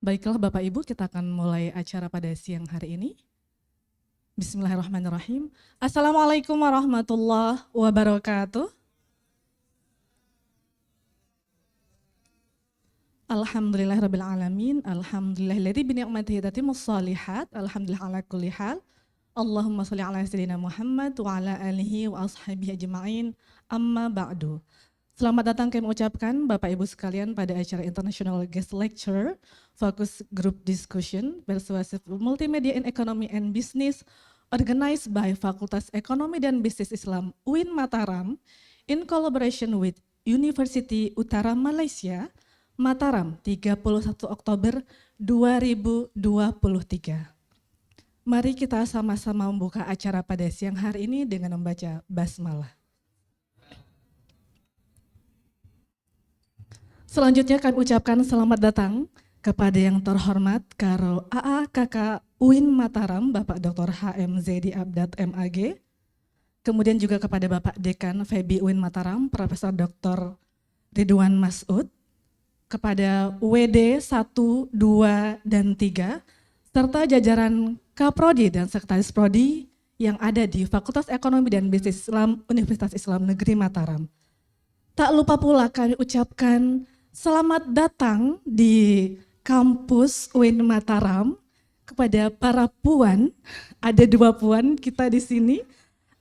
Baiklah Bapak Ibu, kita akan mulai acara pada siang hari ini. Bismillahirrahmanirrahim. Assalamualaikum warahmatullahi wabarakatuh. Alhamdulillahirrabbilalamin. Alhamdulillahilladzi bini'matihi tatimmus shalihat. Alhamdulillah ala kulli hal. Allahumma sholli ala sayyidina Muhammad wa ala alihi wa ashabihi ajma'in. Amma ba'du. Selamat datang kami ucapkan Bapak Ibu sekalian pada acara International Guest Lecture Focus Group Discussion Persuasive Multimedia in Economy and Business organized by Fakultas Ekonomi dan Bisnis Islam UIN Mataram in collaboration with University Utara Malaysia Mataram 31 Oktober 2023. Mari kita sama-sama membuka acara pada siang hari ini dengan membaca basmalah. Selanjutnya kami ucapkan selamat datang kepada yang terhormat Karo AA KK UIN Mataram Bapak Dr. HM Zaidi Abdad MAG, kemudian juga kepada Bapak Dekan FEBI UIN Mataram Profesor Dr. Ridwan Masud, kepada WD 1, 2, dan 3, serta jajaran Kaprodi dan Sekretaris Prodi yang ada di Fakultas Ekonomi dan Bisnis Islam Universitas Islam Negeri Mataram. Tak lupa pula kami ucapkan selamat datang di kampus UIN Mataram kepada para puan. Ada 2 puan kita di sini.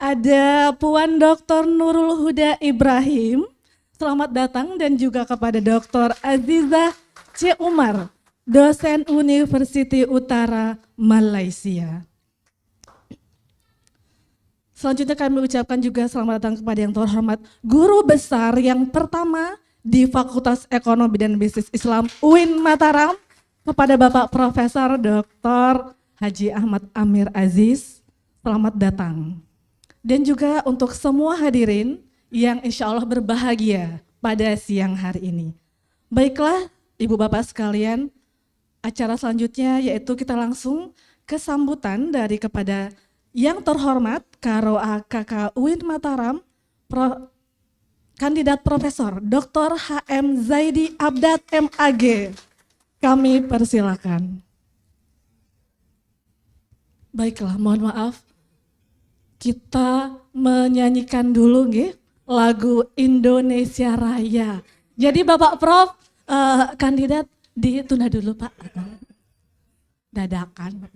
Ada Puan Dr. Nurul Huda Ibrahim. Selamat datang, dan juga kepada Dr. Azizah C. Umar, dosen University Utara Malaysia. Selanjutnya kami ucapkan juga selamat datang kepada yang terhormat guru besar yang pertama di Fakultas Ekonomi dan Bisnis Islam UIN Mataram, kepada Bapak Profesor Dr. Haji Ahmad Amir Aziz. Selamat datang. Dan juga untuk semua hadirin yang insya Allah berbahagia pada siang hari ini. Baiklah Ibu Bapak sekalian, acara selanjutnya yaitu kita langsung ke sambutan dari kepada yang terhormat Karo AKK UIN Mataram, Kandidat Profesor Dr. HM Zaidi Abdad MAG. Kami persilakan. Baiklah, mohon maaf. Kita menyanyikan dulu nggih lagu Indonesia Raya. Jadi Bapak Prof, kandidat ditunda dulu Pak. Dadakan.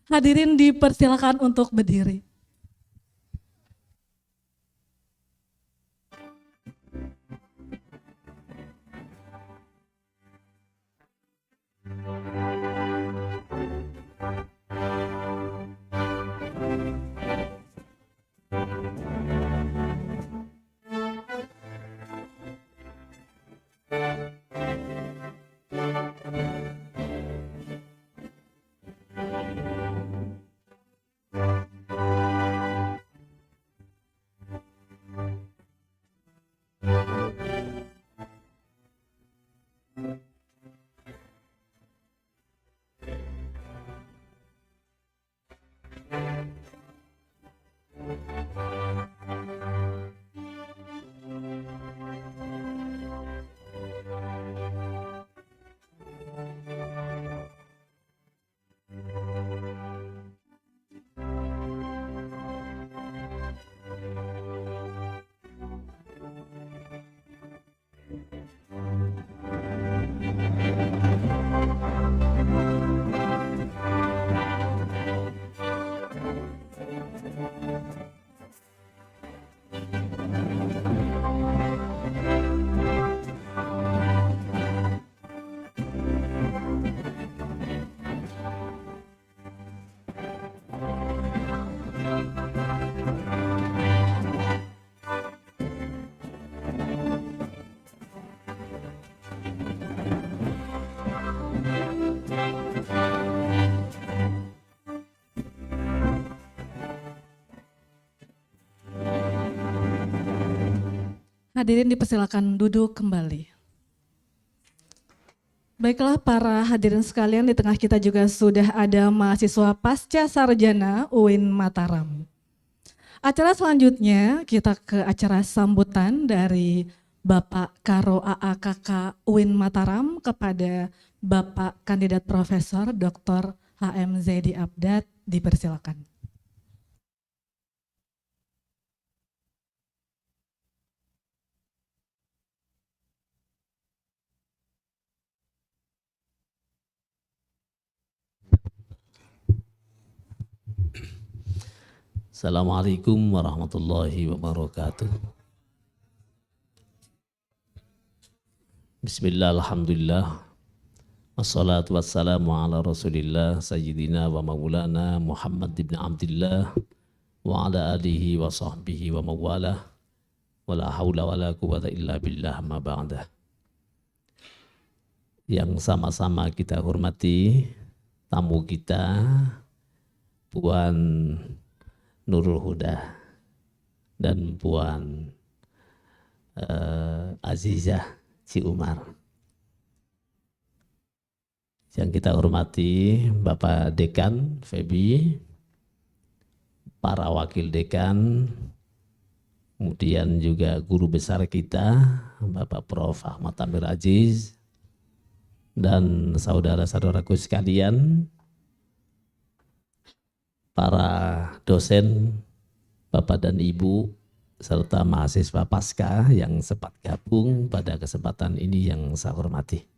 Hadirin dipersilakan untuk berdiri. Hadirin dipersilakan duduk kembali. Baiklah para hadirin sekalian, di tengah kita juga sudah ada mahasiswa pasca sarjana UIN Mataram. Acara selanjutnya kita ke acara sambutan dari Bapak Karo AAKK UIN Mataram kepada Bapak Kandidat Profesor Dr. HM Zaidi Abdad, dipersilakan. Assalamualaikum warahmatullahi wabarakatuh. Bismillah, alhamdulillah. Wassalatu wassalamu ala rasulillah sayyidina wa maulana Muhammad ibn Abdillah wa ala alihi wa sahbihi wa mawalah wa la hawla wa la quwata illa billah ma ba'dah. Yang sama-sama kita hormati tamu kita Puan Nurul Huda dan Puan Azizah Si Umar. Yang kita hormati Bapak Dekan Febi, para wakil dekan, kemudian juga guru besar kita Bapak Prof. Ahmad Amir Aziz, dan saudara-saudaraku sekalian, para dosen, Bapak dan Ibu, serta mahasiswa Pasca yang sempat gabung pada kesempatan ini yang saya hormati.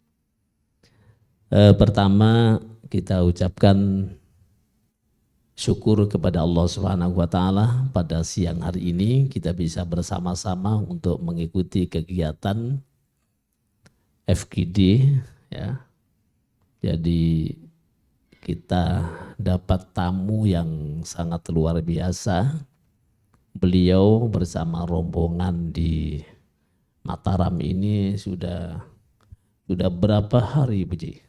Pertama kita ucapkan syukur kepada Allah Subhanahu wa taala pada siang hari ini kita bisa bersama-sama untuk mengikuti kegiatan FGD ya. Jadi kita dapat tamu yang sangat luar biasa. Beliau bersama rombongan di Mataram ini sudah berapa hari, Buji?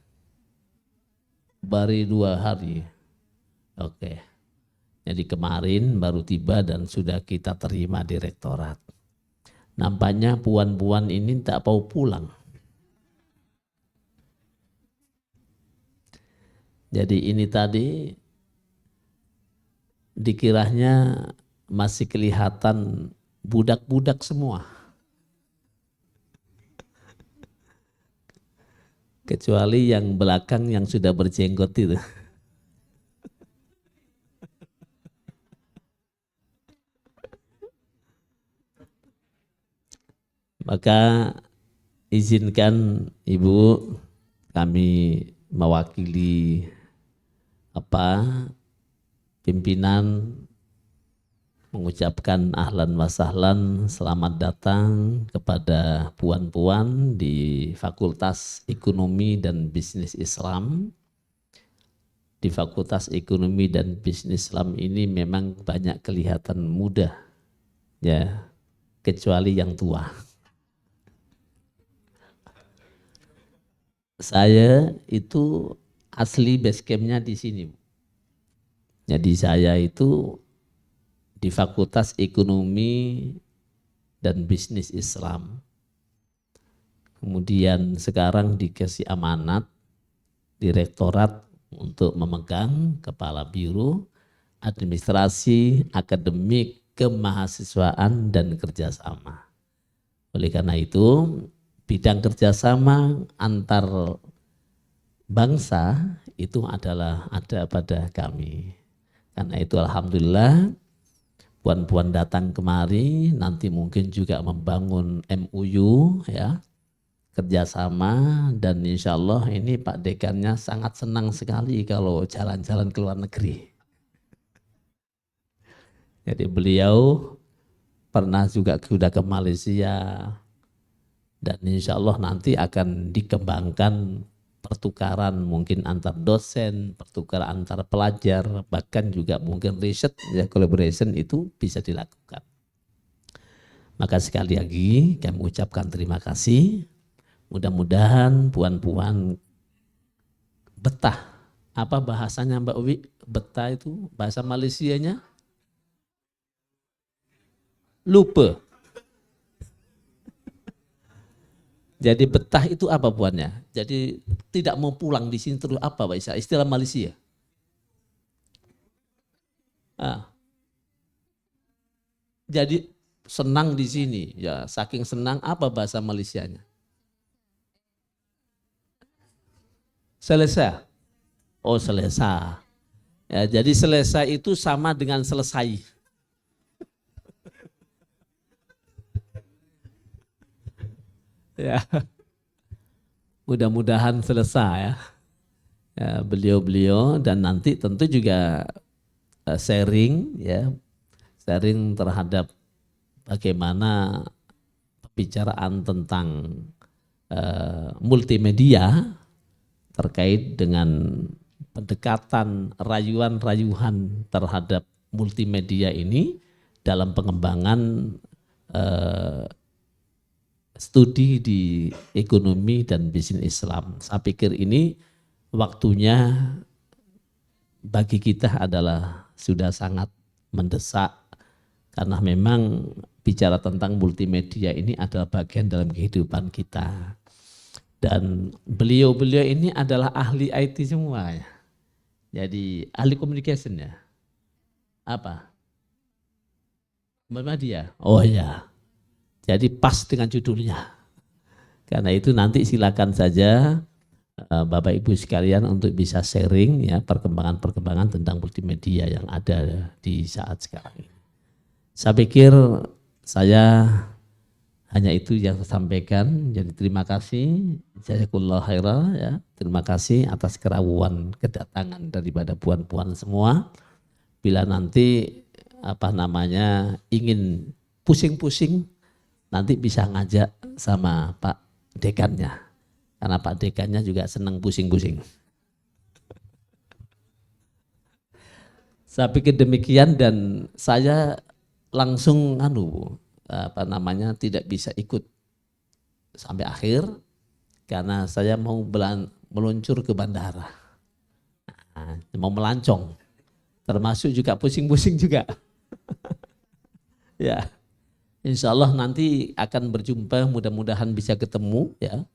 Baru 2 hari. Oke. Jadi kemarin baru tiba dan sudah kita terima di rektorat. Nampaknya puan-puan ini tak mau pulang. Jadi ini tadi dikiranya masih kelihatan budak-budak semua. Kecuali yang belakang yang sudah berjenggot itu. Maka izinkan Ibu kami mewakili pimpinan mengucapkan ahlan wa sahlan, selamat datang kepada puan-puan di Fakultas Ekonomi dan Bisnis Islam. Di Fakultas Ekonomi dan Bisnis Islam ini memang banyak kelihatan muda, ya, kecuali yang tua. Saya itu asli base camp-nya di sini. Jadi saya itu di Fakultas Ekonomi dan Bisnis Islam. Kemudian sekarang dikasih amanat direktorat untuk memegang kepala biro administrasi akademik kemahasiswaan dan kerjasama. Oleh karena itu bidang kerjasama antar bangsa itu adalah ada pada kami. Karena itu alhamdulillah puan-puan datang kemari, nanti mungkin juga membangun MOU ya, kerjasama, dan insya Allah ini Pak Dekannya sangat senang sekali kalau jalan-jalan ke luar negeri. Jadi beliau pernah juga sudah ke Malaysia, dan insya Allah nanti akan dikembangkan pertukaran mungkin antar dosen, pertukaran antar pelajar, bahkan juga mungkin riset, ya, collaboration itu bisa dilakukan. Maka sekali lagi kami ucapkan terima kasih. Mudah-mudahan puan-puan betah. Apa bahasanya Mbak Uwi? Betah itu bahasa Malaysianya? Lupa. Jadi betah itu apa buannya? Jadi tidak mau pulang di sini terus apa Pak Isa? Istilah Malaysia. Jadi senang di sini, ya saking senang apa bahasa Malaysianya? Selesai. Oh, selesai. Ya, jadi selesai itu sama dengan selesai. Ya, mudah-mudahan selesai ya. Ya, beliau-beliau dan nanti tentu juga sharing ya, sharing terhadap bagaimana pembicaraan tentang multimedia terkait dengan pendekatan rayuan-rayuan terhadap multimedia ini dalam pengembangan studi di ekonomi dan bisnis Islam. Saya pikir ini waktunya bagi kita adalah sudah sangat mendesak karena memang bicara tentang multimedia ini adalah bagian dalam kehidupan kita. Dan beliau-beliau ini adalah ahli IT semua ya. Jadi ahli communication ya. Apa? Muhammadiyah. Oh ya. Jadi pas dengan judulnya. Karena itu nanti silakan saja Bapak Ibu sekalian untuk bisa sharing ya perkembangan-perkembangan tentang multimedia yang ada di saat sekarang ini. Saya pikir saya hanya itu yang saya sampaikan. Jadi terima kasih, jazakumullah khairan ya. Terima kasih atas kerawuan kedatangan daripada puan-puan semua. Bila nanti ingin pusing-pusing, nanti bisa ngajak sama Pak Dekannya. Karena Pak Dekannya juga senang pusing-pusing. Saya pikir demikian dan saya langsung tidak bisa ikut sampai akhir karena saya mau meluncur ke bandara. Nah, mau melancong. Termasuk juga pusing-pusing juga. Ya. Insya Allah nanti akan berjumpa, mudah-mudahan bisa ketemu ya.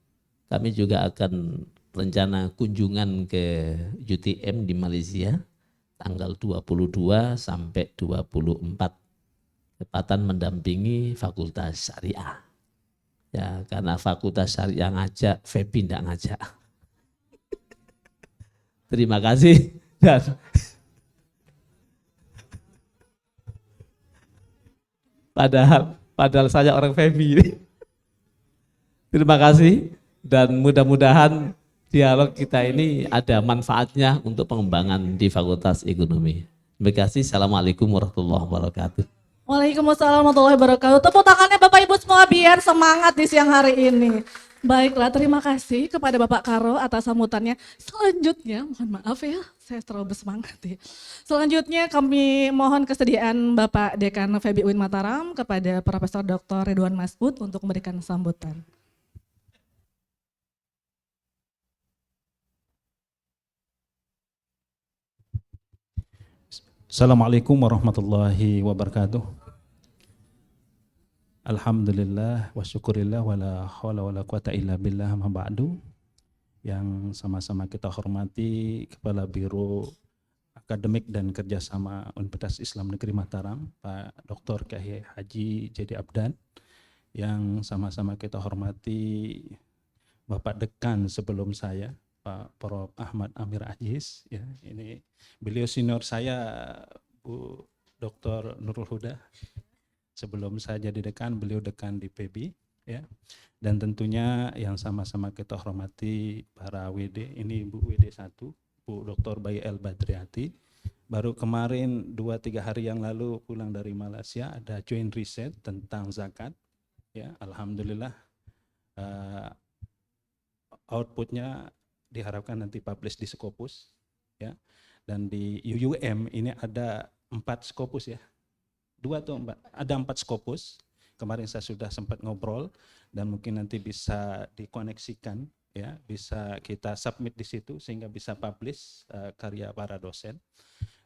Kami juga akan rencana kunjungan ke UTM di Malaysia tanggal 22 sampai 24. Tepatan mendampingi Fakultas Syariah. Ya, karena Fakultas Syariah ngajak, Febi tidak ngajak. Terima kasih dan padahal saya orang Febi. Terima kasih dan mudah-mudahan dialog kita ini ada manfaatnya untuk pengembangan di Fakultas Ekonomi. Terima kasih. Assalamualaikum warahmatullahi wabarakatuh. Waalaikumsalam warahmatullahi wabarakatuh. Tepuk tangannya Bapak Ibu semua biar semangat di siang hari ini. Baiklah, terima kasih kepada Bapak Karo atas sambutannya. Selanjutnya, mohon maaf ya, saya terlalu bersemangat ya. Selanjutnya kami mohon kesediaan Bapak Dekan Febi UIN Mataram kepada Profesor Dr. Ridwan Masud untuk memberikan sambutan. Assalamualaikum warahmatullahi wabarakatuh. Alhamdulillah wa syukurillah wa la hawla wa la quwata illa billah ma ba'du. Yang sama-sama kita hormati Kepala Biro Akademik dan Kerjasama Universitas Islam Negeri Mataram, Pak Dr. Kiai Haji Jadi Abdan. Yang sama-sama kita hormati Bapak Dekan sebelum saya, Pak Prof. Ahmad Amir Aziz, ya, ini beliau senior saya, Bu Dr. Nurul Huda. Sebelum saya jadi dekan, beliau dekan di PB, ya. Dan tentunya yang sama-sama kita hormati para WD, ini Bu WD 1, Bu Dr. Bayi El Badriati. Baru kemarin 2-3 hari yang lalu pulang dari Malaysia, ada joint riset tentang zakat, ya. Alhamdulillah outputnya diharapkan nanti publish di Scopus, ya. Dan di UUM ini ada 4 Scopus ya, 2 atau 4, ada 4 Scopus. Kemarin saya sudah sempat ngobrol dan mungkin nanti bisa dikoneksikan, ya, bisa kita submit di situ sehingga bisa publish karya para dosen.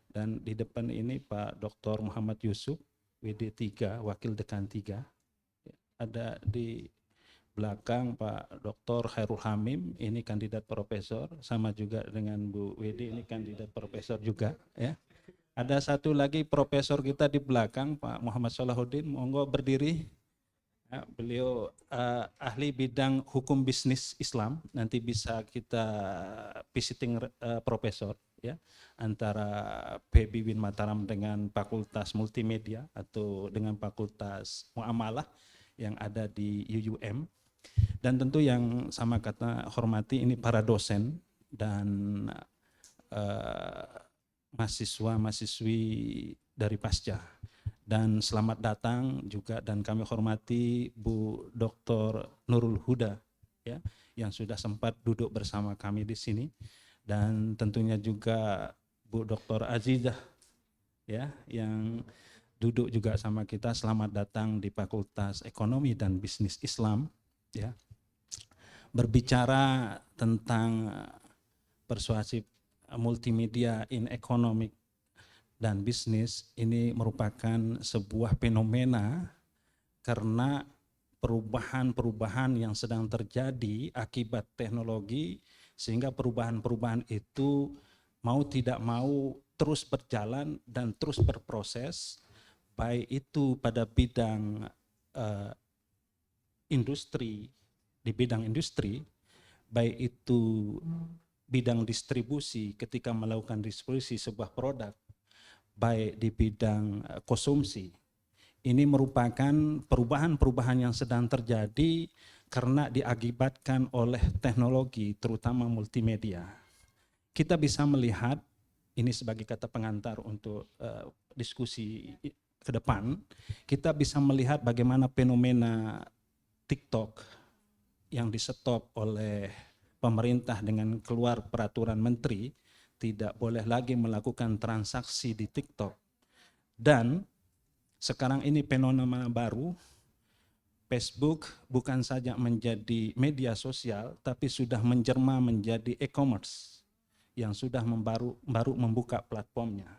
Dan di depan ini Pak Dr. Muhammad Yusuf, WD 3, Wakil Dekan 3, ada di belakang Pak Dr. Khairul Hamim, ini kandidat profesor, sama juga dengan Bu WD, ini kandidat profesor juga, ya. Ada satu lagi profesor kita di belakang, Pak Muhammad Salahuddin, monggo berdiri. Beliau ahli bidang hukum bisnis Islam, nanti bisa kita visiting profesor ya, antara PB Win Mataram dengan Fakultas Multimedia atau dengan Fakultas Muamalah yang ada di UUM. Dan tentu yang sama kata hormati ini para dosen dan mahasiswa-mahasiswi dari Pasca. Dan selamat datang juga, dan kami hormati Bu Dr. Nurul Huda ya, yang sudah sempat duduk bersama kami di sini, dan tentunya juga Bu Dr. Azizah ya, yang duduk juga sama kita. Selamat datang di Fakultas Ekonomi dan Bisnis Islam ya. Berbicara tentang persuasif multimedia in economic dan bisnis, ini merupakan sebuah fenomena karena perubahan-perubahan yang sedang terjadi akibat teknologi, sehingga perubahan-perubahan itu mau tidak mau terus berjalan dan terus berproses, baik itu pada bidang industri, di bidang industri, baik itu bidang distribusi ketika melakukan distribusi sebuah produk, baik di bidang konsumsi. Ini merupakan perubahan-perubahan yang sedang terjadi karena diakibatkan oleh teknologi, terutama multimedia. Kita bisa melihat, ini sebagai kata pengantar untuk diskusi ke depan, kita bisa melihat bagaimana fenomena TikTok yang disetop oleh pemerintah dengan keluar peraturan menteri, tidak boleh lagi melakukan transaksi di TikTok. Dan sekarang ini fenomena baru, Facebook bukan saja menjadi media sosial, tapi sudah menjelma menjadi e-commerce yang sudah baru membuka platformnya.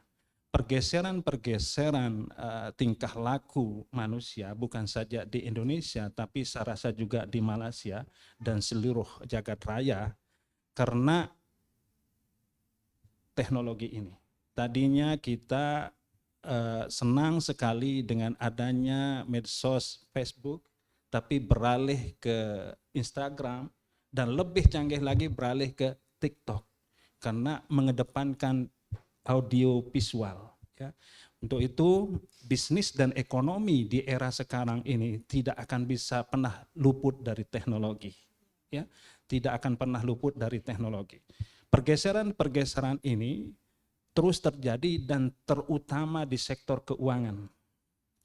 Pergeseran-pergeseran tingkah laku manusia bukan saja di Indonesia, tapi saya rasa juga di Malaysia dan seluruh jagat raya, karena teknologi ini. Tadinya kita senang sekali dengan adanya medsos Facebook, tapi beralih ke Instagram, dan lebih canggih lagi beralih ke TikTok karena mengedepankan audio visual. Ya. Untuk itu bisnis dan ekonomi di era sekarang ini tidak akan bisa pernah luput dari teknologi. Ya. Tidak akan pernah luput dari teknologi. Pergeseran-pergeseran ini terus terjadi dan terutama di sektor keuangan.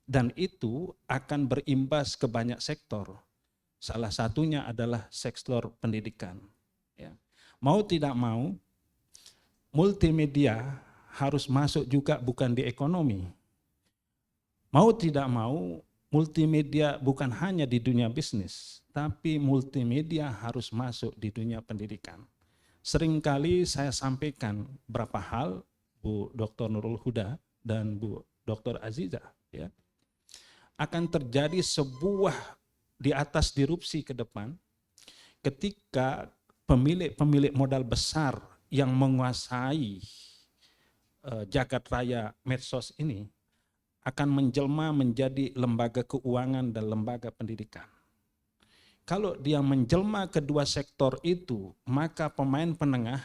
Dan itu akan berimbas ke banyak sektor. Salah satunya adalah sektor pendidikan. Ya. Mau tidak mau, multimedia harus masuk juga bukan di ekonomi. Mau tidak mau, multimedia bukan hanya di dunia bisnis, tapi multimedia harus masuk di dunia pendidikan. Seringkali saya sampaikan beberapa hal, Bu Dr. Nurul Huda dan Bu Dr. Azizah, ya, akan terjadi sebuah di atas disrupsi ke depan ketika pemilik modal besar yang menguasai jagat raya medsos ini akan menjelma menjadi lembaga keuangan dan lembaga pendidikan. Kalau dia menjelma kedua sektor itu, maka pemain penengah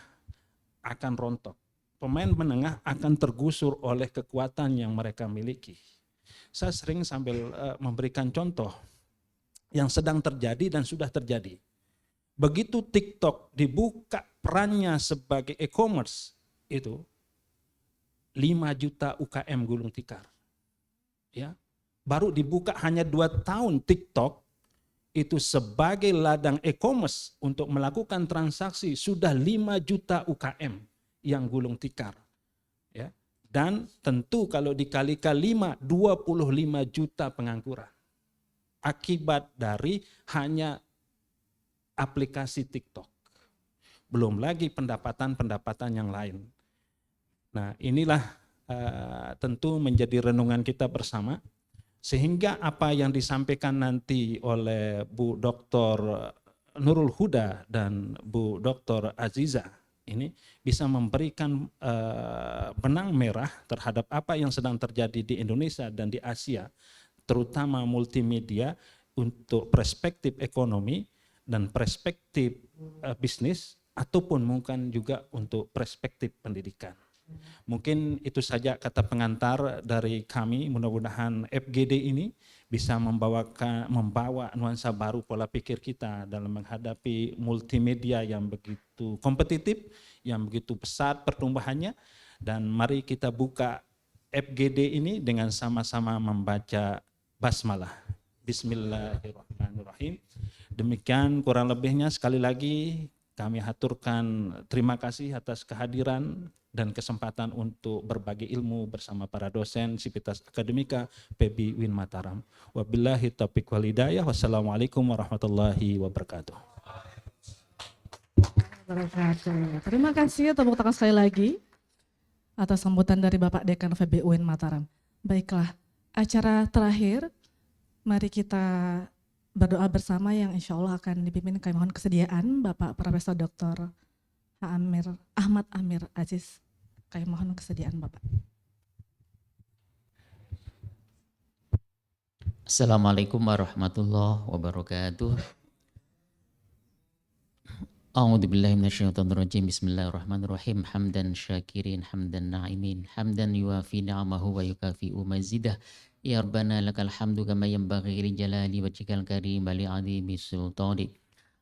akan rontok. Pemain menengah akan tergusur oleh kekuatan yang mereka miliki. Saya sering sambil memberikan contoh yang sedang terjadi dan sudah terjadi. Begitu TikTok dibuka perannya sebagai e-commerce, itu 5 juta UKM gulung tikar. Ya, baru dibuka hanya 2 tahun TikTok, itu sebagai ladang e-commerce untuk melakukan transaksi sudah 5 juta UKM yang gulung tikar. Ya. Dan tentu kalau dikalikan 5, 25 juta pengangguran. Akibat dari hanya aplikasi TikTok. Belum lagi pendapatan-pendapatan yang lain. Nah, inilah tentu menjadi renungan kita bersama. Sehingga apa yang disampaikan nanti oleh Bu Dr. Nurul Huda dan Bu Dr. Azizah ini bisa memberikan benang merah terhadap apa yang sedang terjadi di Indonesia dan di Asia, terutama multimedia untuk perspektif ekonomi dan perspektif bisnis, ataupun mungkin juga untuk perspektif pendidikan. Mungkin itu saja kata pengantar dari kami. Mudah-mudahan FGD ini bisa membawa nuansa baru pola pikir kita dalam menghadapi multimedia yang begitu kompetitif, yang begitu pesat pertumbuhannya. Dan mari kita buka FGD ini dengan sama-sama membaca basmalah. Bismillahirrahmanirrahim. Demikian kurang lebihnya, sekali lagi kami haturkan terima kasih atas kehadiran dan kesempatan untuk berbagi ilmu bersama para dosen Sivitas Akademika PB UIN Mataram. Wabillahi taufiq wal hidayah. Wassalamualaikum warahmatullahi wabarakatuh. Terima kasih, tepuk tangan sekali lagi atas sambutan dari Bapak Dekan FEB UIN Mataram. Baiklah, acara terakhir, mari kita berdoa bersama yang insya Allah akan dipimpin. Kami mohon kesediaan Bapak Profesor Dr. Ahmad Amir Aziz. Kami mohon kesediaan Bapak. Assalamualaikum warahmatullahi wabarakatuh. A'udzu billahi minasyaitonir rajim. Bismillahirrahmanirrahim. Hamdan syakirin, hamdan na'imin, hamdan yuwafi ni'amahu wa yukafi'u mazidah. Ya Rabbana lakal hamdu kama yanbaghi li jalali wajhikal karim wa li 'azimi sultani.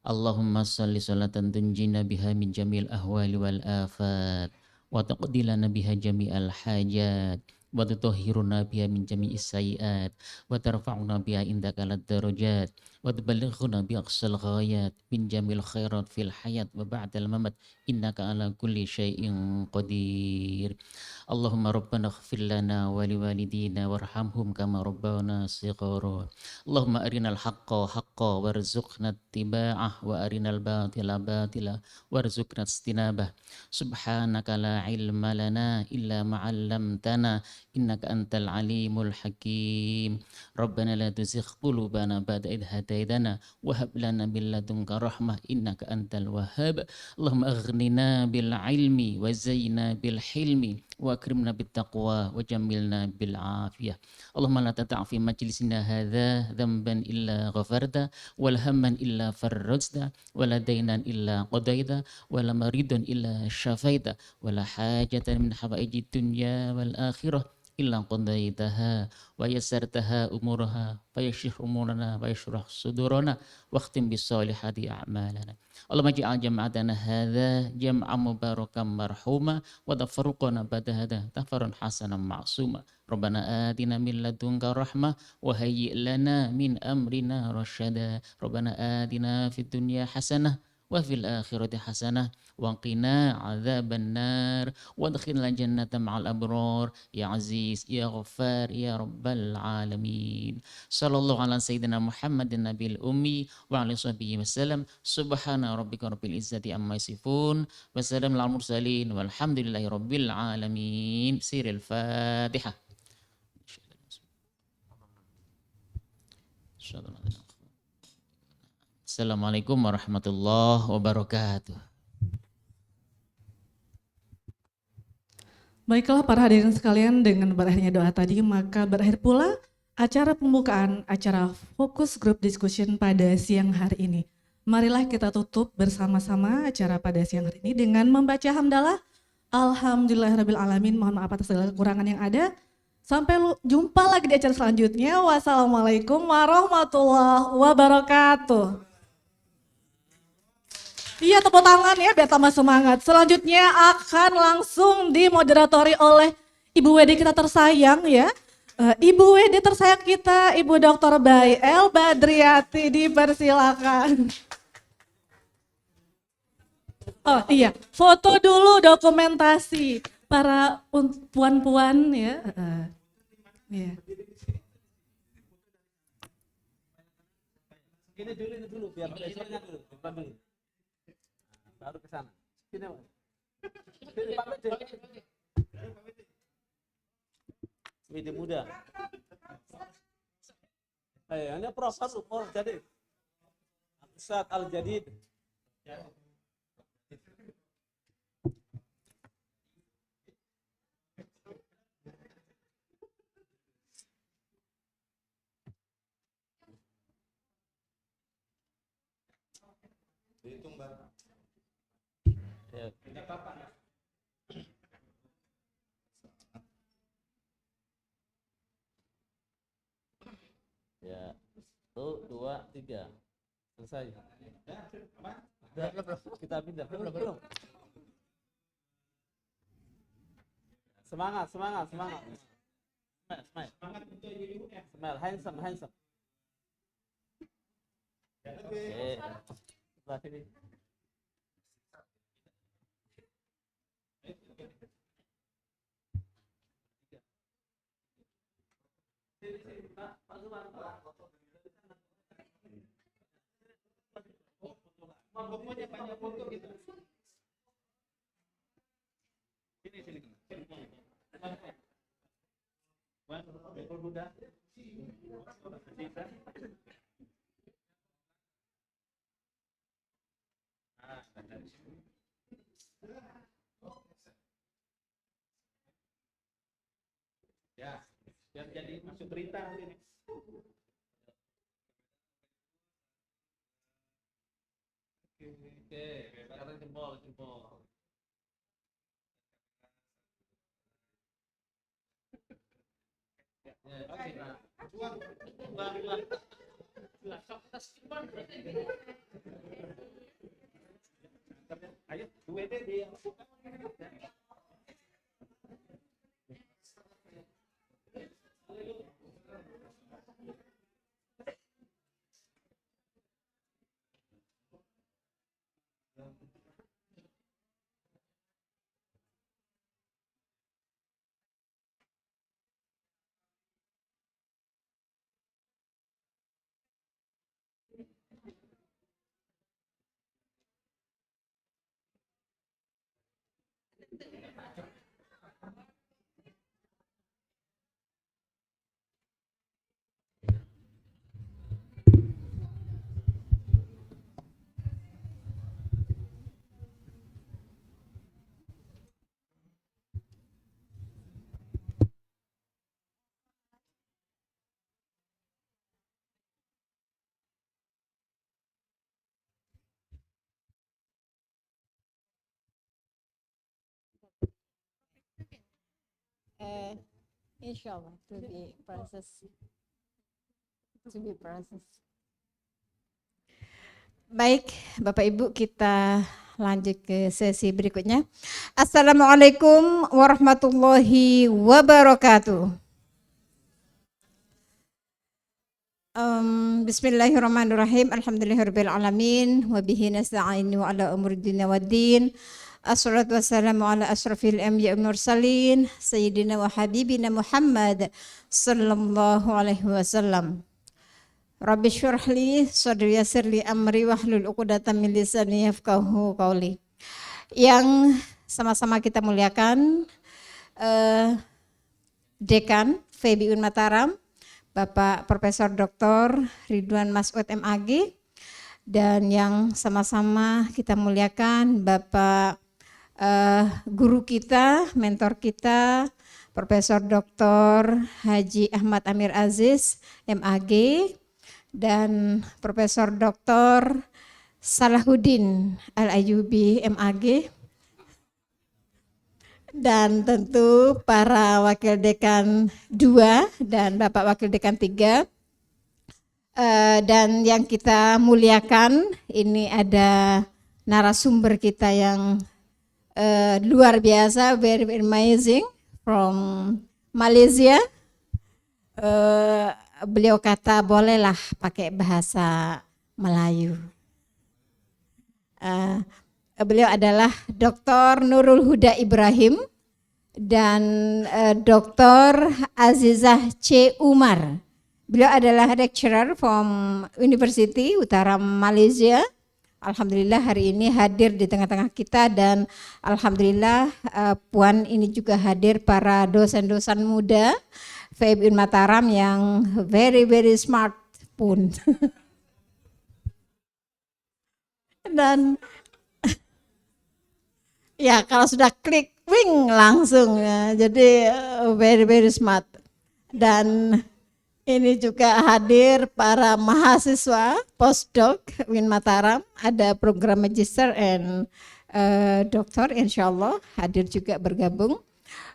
Allahumma shalli sholatan tunjina biha min jamil ahwali wal afat wa taqdi lana biha jami'al hajat wa tutahhiruna biha min jami'is sayyi'at wa tarfa'una biha indaka lad darajat wa tuballighuna bi aqsal ghayat min jamil khairat fil hayat wa ba'dal mamat innaka ala kulli syai'in qadir. Allahumma rabbana ighfir lana wa liwalidina warhamhum kama rabbana shighara. Allahumma arinal haqqa haqqa warzuqna ittiba'ah wa arinal batila batila warzuqna istinabah. Subhanaka la ilma lana illa ma 'allamtana innaka antal alimul hakim. Rabbana la tuzigh qulubana ba'da idh hadaitana wa hab lana min ladunka rahmah innaka antal wahhab. Allahumma aghnina bil ilmi wa zayyina bil hilmi wa akrimna bit taqwa wa jammilna bil afiyah. Allahumma la tata' fi majlisina hadza dhanban illa ghafarta wal hamman illa farrajta wala daynan illa qadaita wala maridan illa syafaita wala hajatan min hawaijid dunya wal akhirah illa qadaitaha wa yassartaha umuraha fayassir umurana wa yashrah sudurana waqtim bis solihati a'malana. Allahumma ij'al jam'atana hadza jam'an mubarakan marhuma wa tafarruqana ba'da hadza tafarruqan hasanan ma'suma. Rabbana atina min ladunka rahmah wa hayyi' lana min amrina rasyada. Rabbana atina fid dunya hasanah wa fil akhirati hasanah wa qina adzaban nar wa adkhilna jannata ma'al abrar ya aziz ya ghaffar ya rabbal alamin. Sallallahu ala sayyidina Muhammadin nabil ummi wa ala sahbihi wasallam. Subhana rabbika rabbil izzati amma yasifun wa salamun alal mursalin walhamdulillahi rabbil alamin. Siril Fatihah. Assalamualaikum warahmatullahi wabarakatuh. Baiklah para hadirin sekalian, dengan berakhirnya doa tadi maka berakhir pula acara pembukaan acara Fokus Group Discussion pada siang hari ini. Marilah kita tutup bersama-sama acara pada siang hari ini dengan membaca hamdalah. Alhamdulillahirabbil alamin. Mohon maaf atas segala kekurangan yang ada. Sampai jumpa lagi di acara selanjutnya. Wassalamualaikum warahmatullahi wabarakatuh. Iya, tepuk tangan ya biar tambah semangat. Selanjutnya akan langsung dimoderatori oleh Ibu WD kita tersayang ya. Ibu WD tersayang kita, Ibu Dr. Bayi El Badriati, dipersilakan. Oh iya, foto dulu dokumentasi para puan-puan ya. Iya. Ini dulu biar besoknya dulu. Baru ke sana. Sini, Pak. Sini, Pak Mede. Mede muda. Ini Profesor jadi Ustaz Al-Jadid. Ya, 1, 2, 3. Selesai. Kita pindah. Belum. Semangat. Smile, handsome. Oke. Sebelah sini. Ya, biar jadi masuk berita ini. Oke, sekarang jempol. Oke, nah. Ayo, WD dia. Inshallah to be process. Baik, Bapak Ibu, kita lanjut ke sesi berikutnya. Assalamualaikum warahmatullahi wabarakatuh. Bismillahirrahmanirrahim. Alhamdulillahirabbil alamin wa bihi nasta'inu ala umuri dunya waddin. Assalatu wassalamu ala asrafil anbiya'i wal mursalin sayyidina wa habibina Muhammad sallallahu alaihi wasallam. Rabbi syrah li sadri yassir li amri wahlul 'uqdatam min lisani yafqahu qawli. Yang sama-sama kita muliakan Dekan FEB UIN Mataram, Bapak Profesor Dr. Ridwan Mas'ud MAG, dan yang sama-sama kita muliakan Bapak guru kita, mentor kita, Profesor Dr. Haji Ahmad Amir Aziz MAG, dan Profesor Dr. Salahuddin Al-Ayyubi MAG, dan tentu para Wakil Dekan 2 dan Bapak Wakil Dekan 3. Dan yang kita muliakan, ini ada narasumber kita yang luar biasa, very amazing, from Malaysia. Beliau kata bolehlah pakai bahasa Melayu. Beliau adalah Dr. Nurul Huda Ibrahim dan Dr. Azizah C. Umar. Beliau adalah lecturer from University Utara Malaysia. Alhamdulillah hari ini hadir di tengah-tengah kita, dan alhamdulillah Puan ini juga hadir para dosen-dosen muda FEB UIN Mataram yang very smart pun. Dan ya kalau sudah klik wing langsung ya, jadi very smart. Dan Ini juga hadir para mahasiswa postdoc UIN Mataram, ada program magister and doktor, insya Allah hadir juga bergabung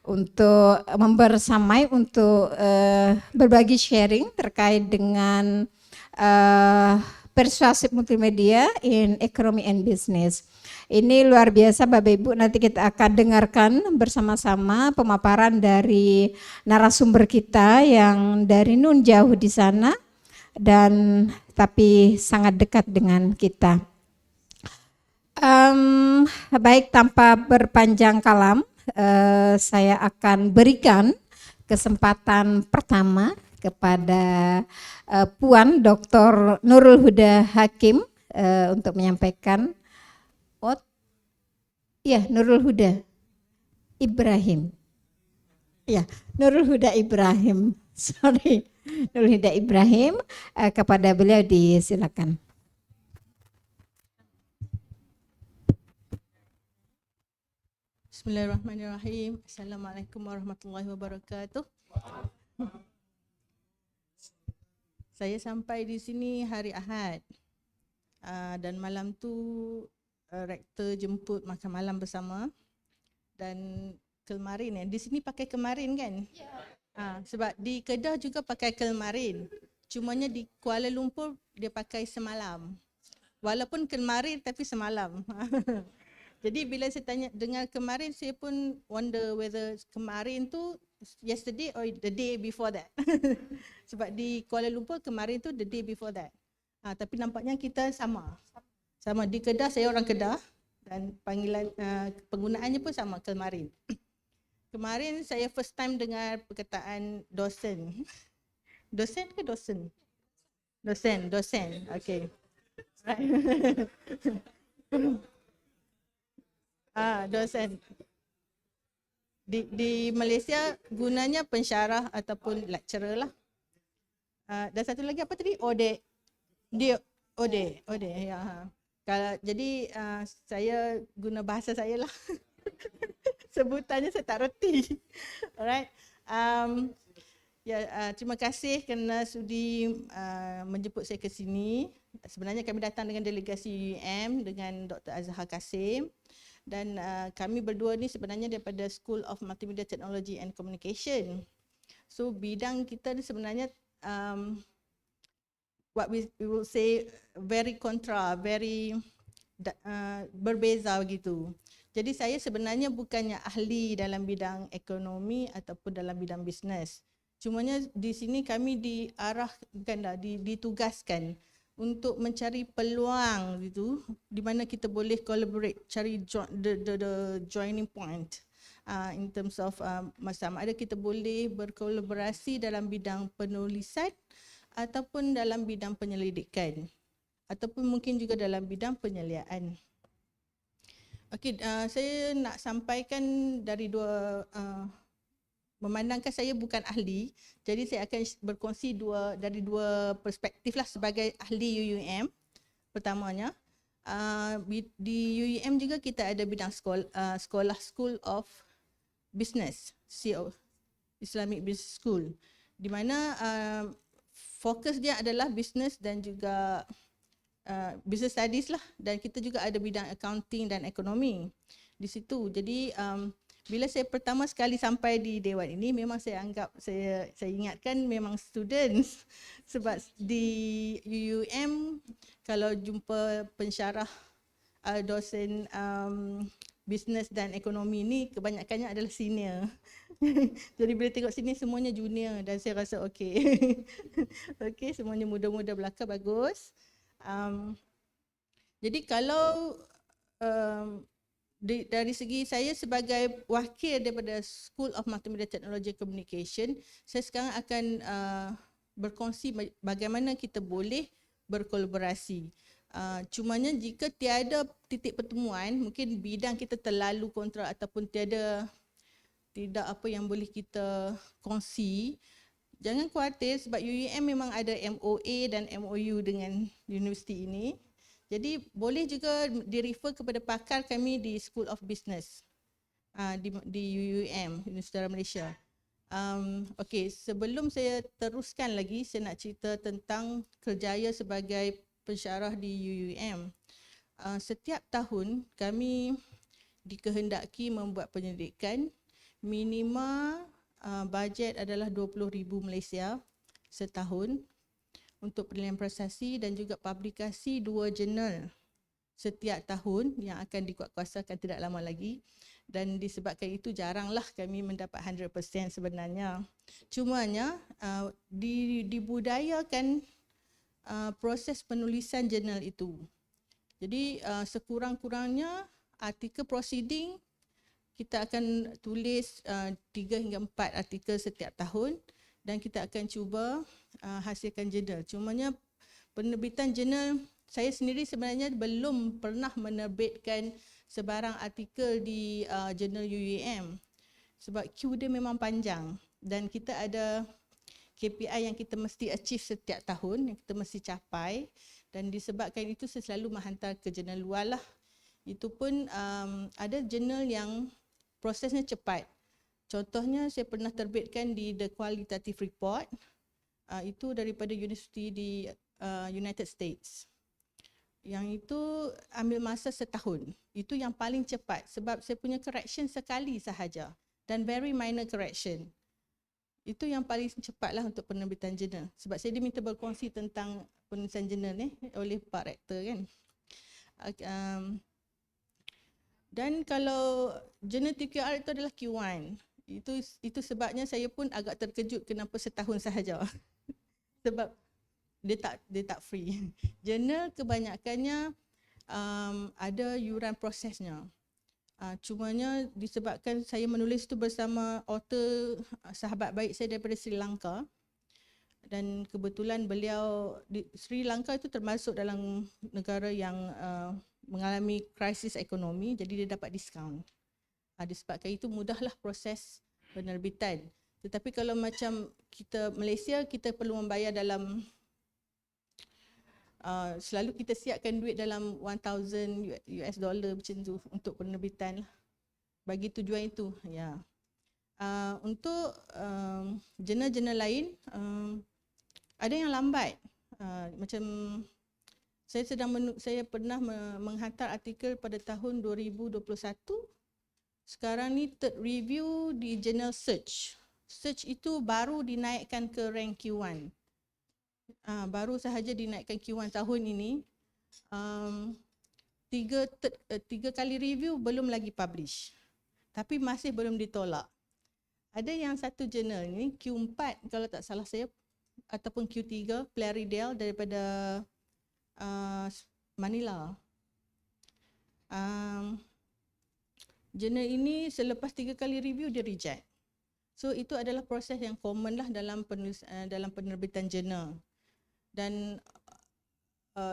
untuk membersamai untuk berbagi sharing terkait dengan persuasive multimedia in economy and business. Ini luar biasa Bapak Ibu, nanti kita akan dengarkan bersama-sama pemaparan dari narasumber kita yang dari nun jauh di sana dan tapi sangat dekat dengan kita. Baik, tanpa berpanjang kalam, saya akan berikan kesempatan pertama kepada Puan Dr. Nurul Huda Hakim untuk menyampaikan. Ya, Nurul Huda Ibrahim. Ya, Nurul Huda Ibrahim. Sorry, Nurul Huda Ibrahim, kepada beliau disilakan. Bismillahirrahmanirrahim. Assalamualaikum warahmatullahi wabarakatuh. Saya sampai di sini hari Ahad dan malam tu rektor jemput makan malam bersama dan kelmarin di sini pakai kemarin kan? Sebab di Kedah juga pakai kelmarin. Cumanya di Kuala Lumpur dia pakai semalam. Walaupun kemarin tapi semalam. Jadi bila saya tanya dengar kemarin, saya pun wonder whether kemarin tu yesterday or the day before that. Sebab di Kuala Lumpur kemarin tu the day before that. Tapi nampaknya kita sama. Sama di Kedah, saya orang Kedah dan panggilan penggunaannya pun sama kemarin. Kemarin saya first time dengar perkataan dosen. Dosen ke dosen? Dosen. Okay. Right. Dosen. Di Malaysia gunanya pensyarah ataupun lecturer lah. Dan satu lagi apa tadi? Ode. Ya. Jadi saya guna bahasa saya lah. Sebutannya saya tak reti. Alright. Terima kasih kerana sudi menjemput saya ke sini. Sebenarnya kami datang dengan delegasi UUM dengan Dr. Azhar Kasim. Dan kami berdua ni sebenarnya daripada School of Multimedia Technology and Communication. So bidang kita ni sebenarnya what we will say very kontra, very berbeza begitu. Jadi saya sebenarnya bukannya ahli dalam bidang ekonomi ataupun dalam bidang bisnes. Cumanya di sini kami ditugaskan untuk mencari peluang gitu di mana kita boleh collaborate, cari the joining point in terms of sama ada kita boleh berkolaborasi dalam bidang penulisan ataupun dalam bidang penyelidikan ataupun mungkin juga dalam bidang penyeliaan. Okey, saya nak sampaikan dari memandangkan saya bukan ahli, jadi saya akan berkongsi dari dua perspektif lah sebagai ahli UUM. Pertamanya, di UUM juga kita ada bidang sekolah School of Business, CO, Islamic Business School, di mana fokus dia adalah business dan juga business studies lah, dan kita juga ada bidang accounting dan ekonomi di situ. Jadi bila saya pertama sekali sampai di dewan ini, memang saya ingatkan memang students sebab di UUM kalau jumpa pensyarah dosen business dan ekonomi ni kebanyakannya adalah senior. Jadi bila tengok sini semuanya junior dan saya rasa okey. Okey, semuanya muda-muda belaka, bagus. Jadi kalau dari segi saya sebagai wakil daripada School of Multimedia Technology Communication, saya sekarang akan berkongsi bagaimana kita boleh berkolaborasi. Cumanya jika tiada titik pertemuan, mungkin bidang kita terlalu kontra ataupun tidak apa yang boleh kita kongsi, jangan khawatir sebab UUM memang ada MOA dan MOU dengan universiti ini. Jadi boleh juga di-refer kepada pakar kami di School of Business di UUM, Universiti Darul Malaysia. Okey, sebelum saya teruskan lagi, saya nak cerita tentang kerjaya sebagai pensyarah di UUM. Setiap tahun kami dikehendaki membuat penyelidikan, minima bajet adalah 20,000 Malaysia setahun untuk penilaian prestasi dan juga publikasi 2 jurnal setiap tahun yang akan dikuatkuasakan tidak lama lagi, dan disebabkan itu jaranglah kami mendapat 100% sebenarnya. Cumanya dibudayakan proses penulisan jurnal itu. Jadi sekurang-kurangnya artikel proceeding kita akan tulis 3 hingga 4 artikel setiap tahun dan kita akan cuba hasilkan jurnal. Cumanya penerbitan jurnal, saya sendiri sebenarnya belum pernah menerbitkan sebarang artikel di jurnal UUM sebab queue dia memang panjang dan kita ada KPI yang kita mesti achieve setiap tahun, yang kita mesti capai, dan disebabkan itu saya selalu menghantar ke jurnal luar lah. Itu pun ada jurnal yang prosesnya cepat. Contohnya saya pernah terbitkan di The Qualitative Report, itu daripada universiti di United States. Yang itu ambil masa setahun. Itu yang paling cepat sebab saya punya correction sekali sahaja dan very minor correction. Itu yang paling cepatlah untuk penerbitan jurnal. Sebab saya diminta berkongsi tentang penulisan jurnal ni oleh Pak Rektor kan. Dan kalau jurnal TQR itu adalah Q1. Itu sebabnya saya pun agak terkejut kenapa setahun sahaja. Sebab dia tak free. Jurnal kebanyakannya ada yuran prosesnya. Cumanya disebabkan saya menulis itu bersama author sahabat baik saya daripada Sri Lanka, dan kebetulan beliau di Sri Lanka itu termasuk dalam negara yang mengalami krisis ekonomi, jadi dia dapat diskaun. Disebabkan itu mudahlah proses penerbitan. Tetapi kalau macam kita Malaysia, kita perlu membayar dalam selalu kita siapkan duit dalam $1,000 macam tu untuk penerbitan lah. Bagi tujuan itu, ya. Untuk jurnal-jurnal lain, ada yang lambat. Macam saya pernah menghantar artikel pada tahun 2021. Sekarang ni third review di jurnal Search. Search itu baru dinaikkan ke rank Q1. Baru sahaja dinaikkan Q1 tahun ini. Tiga kali review belum lagi publish. Tapi masih belum ditolak. Ada yang satu jurnal ni Q4 kalau tak salah saya, ataupun Q3, Plaridel daripada Manila. Jurnal ini selepas 3 kali review dia reject. So itu adalah proses yang common lah dalam penerbitan jurnal. Dan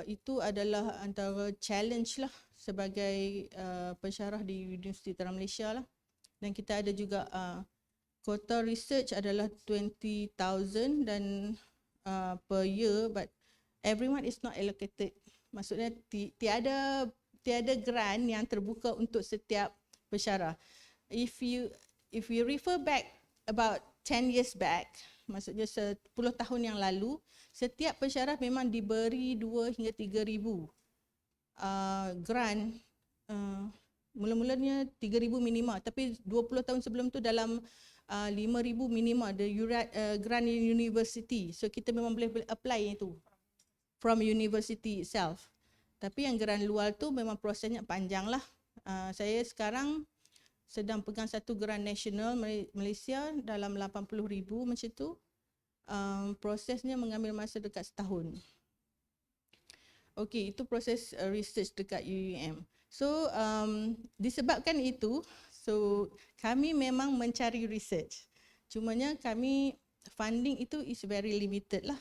itu adalah antara challenge lah sebagai pensyarah di Universiti Tera Malaysia lah. Dan kita ada juga quota research adalah 20,000 dan per year, but everyone is not allocated. Maksudnya tiada grant yang terbuka untuk setiap pensyarah. If you refer back about 10 years back, maksudnya 10 tahun yang lalu, setiap pensyarah memang diberi 2 hingga 3,000 grant. Mula-mulanya 3,000 minima, tapi 20 tahun sebelum tu dalam 5,000 minima, the grant in university. So kita memang boleh apply itu from university itself. Tapi yang grant luar tu memang prosesnya panjang lah. Saya sekarang sedang pegang satu grant nasional Malaysia dalam 80,000 macam tu. Prosesnya mengambil masa dekat setahun. Okey, itu proses research dekat UUM. So disebabkan itu, so kami memang mencari research. Cumanya kami funding itu is very limited lah.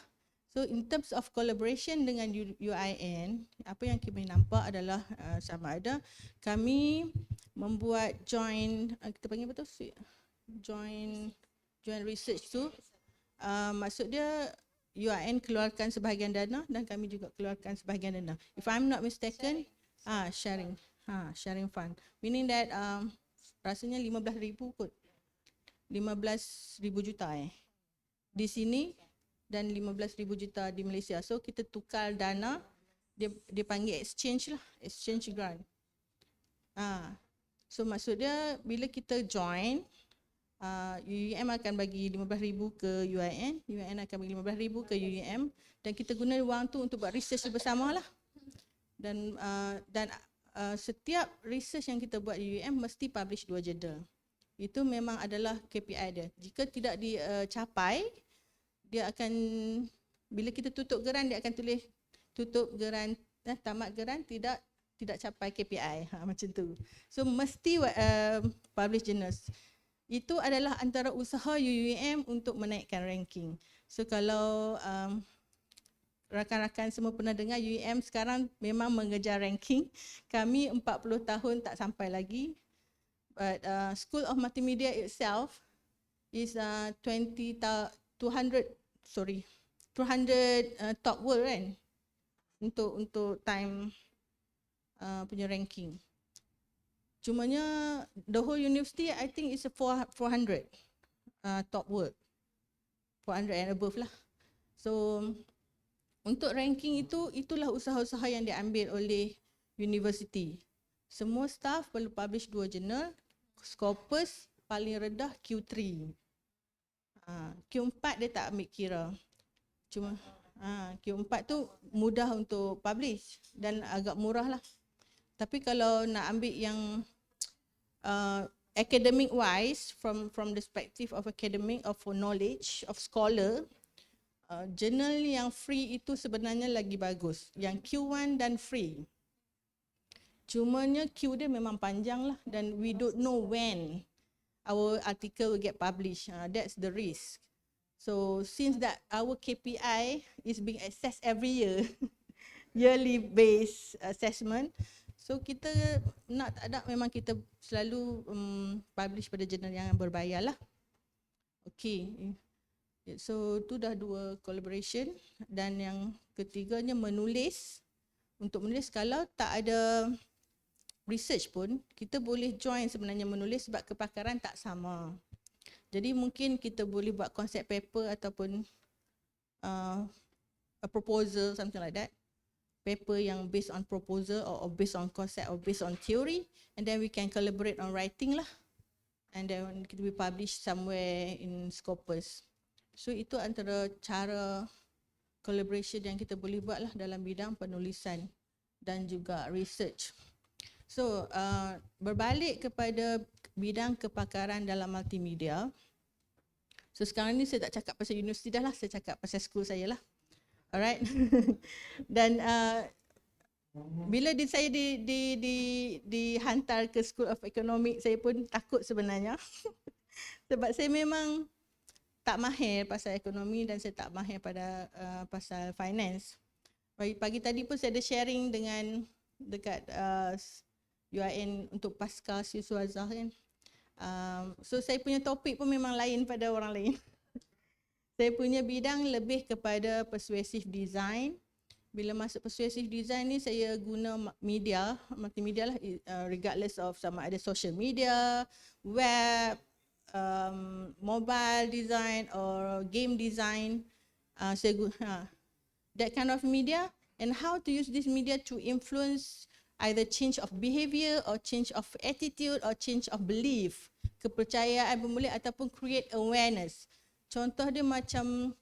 So in terms of collaboration dengan UIN, apa yang kami nampak adalah sama ada kami membuat joint, kita panggil apa tu? Joint research tu. Maksud dia UIN keluarkan sebahagian dana dan kami juga keluarkan sebahagian dana. If I'm not mistaken, sharing fund. Meaning that rasanya 15,000 kot. 15,000 juta di sini dan 15,000 juta di Malaysia. So kita tukar dana, dia panggil exchange lah, exchange grant. So maksudnya bila kita join, UUM akan bagi 15,000 ke UIN, UIN akan bagi 15,000 ke UUM, dan kita guna wang tu untuk buat research bersama lah. Dan setiap research yang kita buat di UUM mesti publish 2 jurnal. Itu memang adalah KPI dia. Jika tidak dicapai, dia akan, bila kita tutup geran, dia akan tulis tutup geran, tamat geran tidak capai KPI, macam tu. So mesti publish journals. Itu adalah antara usaha UUM untuk menaikkan ranking. So kalau rakan-rakan semua pernah dengar, UUM sekarang memang mengejar ranking. Kami 40 tahun tak sampai lagi. But School of Multimedia itself is 200 top world kan, untuk time punya ranking. Cumanya the whole university I think is a 400 top world, 400 and above lah. So untuk ranking itulah usaha-usaha yang diambil oleh university. Semua staff perlu publish 2 jurnal. Scopus paling rendah Q3. Q4 dia tak ambil kira. Cuma Q4 tu mudah untuk publish dan agak murah lah. Tapi kalau nak ambil yang academic wise, from the perspective of academic, of knowledge, of scholar, jurnal yang free itu sebenarnya lagi bagus. Yang Q1 dan free. Cumanya queue dia memang panjang lah, dan we don't know when our article will get published. That's the risk. So since that our KPI is being assessed every year, yearly based assessment, so kita nak tak ada memang kita selalu publish pada jurnal yang berbayar lah. Okay. So tu dah 2 collaboration, dan yang ketiganya menulis. Untuk menulis, kalau tak ada research pun, kita boleh join sebenarnya menulis sebab kepakaran tak sama. Jadi mungkin kita boleh buat concept paper ataupun a proposal, something like that. Paper yang based on proposal or based on concept or based on theory, and then we can collaborate on writing lah. And then it will be published somewhere in Scopus. So itu antara cara collaboration yang kita boleh buat lah dalam bidang penulisan dan juga research. So berbalik kepada bidang kepakaran dalam multimedia. So sekarang ni saya tak cakap pasal universiti dah lah, saya cakap pasal school saya lah. Alright. Dan bila saya dihantar ke School of Economics, saya pun takut sebenarnya. Sebab saya memang tak mahir pasal ekonomi dan saya tak mahir pada pasal finance. Pagi tadi pun saya ada sharing dengan dekat UIN untuk pasca Siswa Azhar kan. So saya punya topik pun memang lain pada orang lain. Saya punya bidang lebih kepada persuasive design. Bila masuk persuasive design ni, saya guna media, multimedia lah, regardless of sama ada social media, web, mobile design or game design. Saya guna that kind of media, and how to use this media to influence either change of behavior or change of attitude or change of belief, kepercayaan bermula ataupun create awareness. Contoh dia macam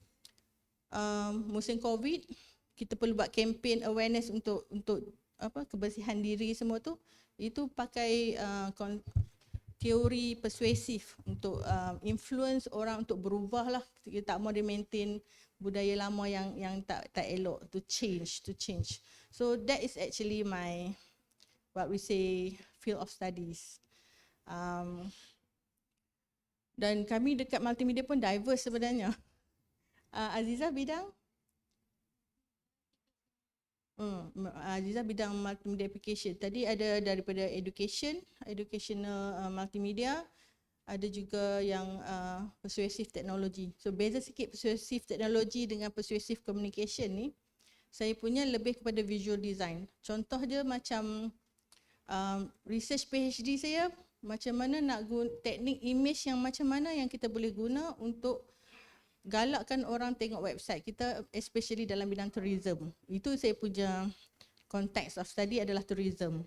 musim COVID, kita perlu buat campaign awareness untuk kebersihan diri semua tu. Itu pakai teori persuasif untuk influence orang untuk berubah lah. Kita tak mau dia maintain budaya lama yang tak elok, to change. So that is actually my what we say field of studies. Dan kami dekat multimedia pun diverse sebenarnya. Aziza bidang multimedia application. Tadi ada daripada educational multimedia, ada juga yang persuasive technology. So beza sikit persuasive technology dengan persuasive communication ni. Saya punya lebih kepada visual design. Contoh dia macam research PhD saya macam mana nak guna teknik image yang macam mana yang kita boleh guna untuk galakkan orang tengok website kita, especially dalam bidang tourism. Itu saya punya context of study adalah tourism.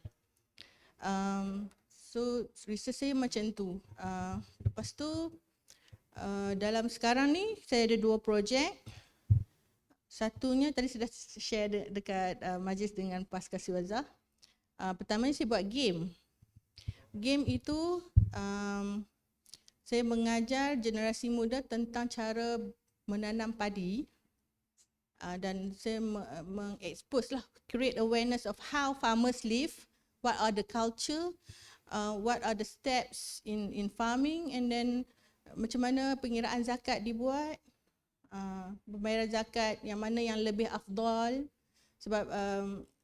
So research saya macam tu. Lepas tu dalam sekarang ni saya ada 2 projek. Satunya tadi sudah share dekat majlis dengan PAS Kasiwazah. Pertamanya saya buat game. Game itu saya mengajar generasi muda tentang cara menanam padi, dan saya mengexpose lah, create awareness of how farmers live, what are the culture, what are the steps in farming, and then macam mana pengiraan zakat dibuat, pembayaran zakat yang mana yang lebih afdal. Sebab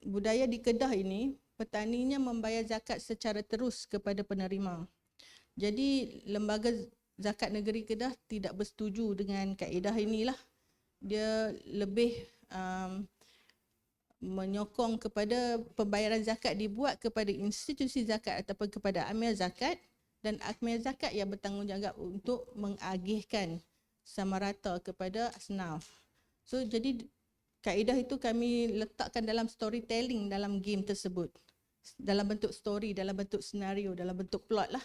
budaya di Kedah ini, petaninya membayar zakat secara terus kepada penerima. Jadi lembaga zakat negeri Kedah tidak bersetuju dengan kaedah inilah. Dia lebih menyokong kepada pembayaran zakat dibuat kepada institusi zakat ataupun kepada amil zakat, dan amil zakat yang bertanggungjawab untuk mengagihkan sama rata kepada asnaf. So jadi kaedah itu kami letakkan dalam storytelling dalam game tersebut, dalam bentuk story, dalam bentuk senario, dalam bentuk plot lah.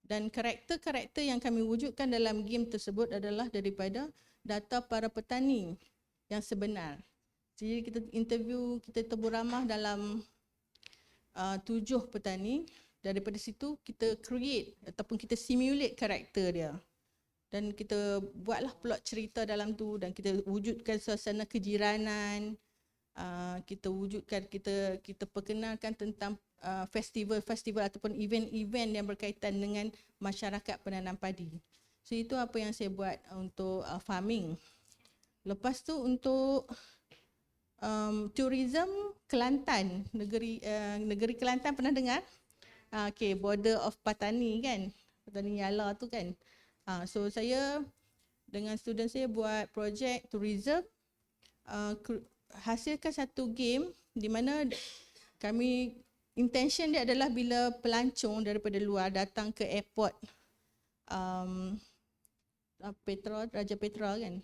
Dan karakter-karakter yang kami wujudkan dalam game tersebut adalah daripada data para petani yang sebenar. Jadi kita interview, kita tebur ramah dalam 7 petani. Daripada situ kita create ataupun kita simulate karakter dia. Dan kita buatlah plot cerita dalam tu, dan kita wujudkan suasana kejiranan. Kita wujudkan, kita perkenalkan tentang festival-festival ataupun event-event yang berkaitan dengan masyarakat penanam padi. So itu apa yang saya buat untuk farming. Lepas tu untuk tourism Kelantan, negeri Kelantan pernah dengar? Okay, border of Patani kan, Patani Yala tu kan. So saya dengan student saya buat projek tourism, hasilkan satu game di mana kami, intention dia adalah bila pelancong daripada luar datang ke airport Raja Petra kan,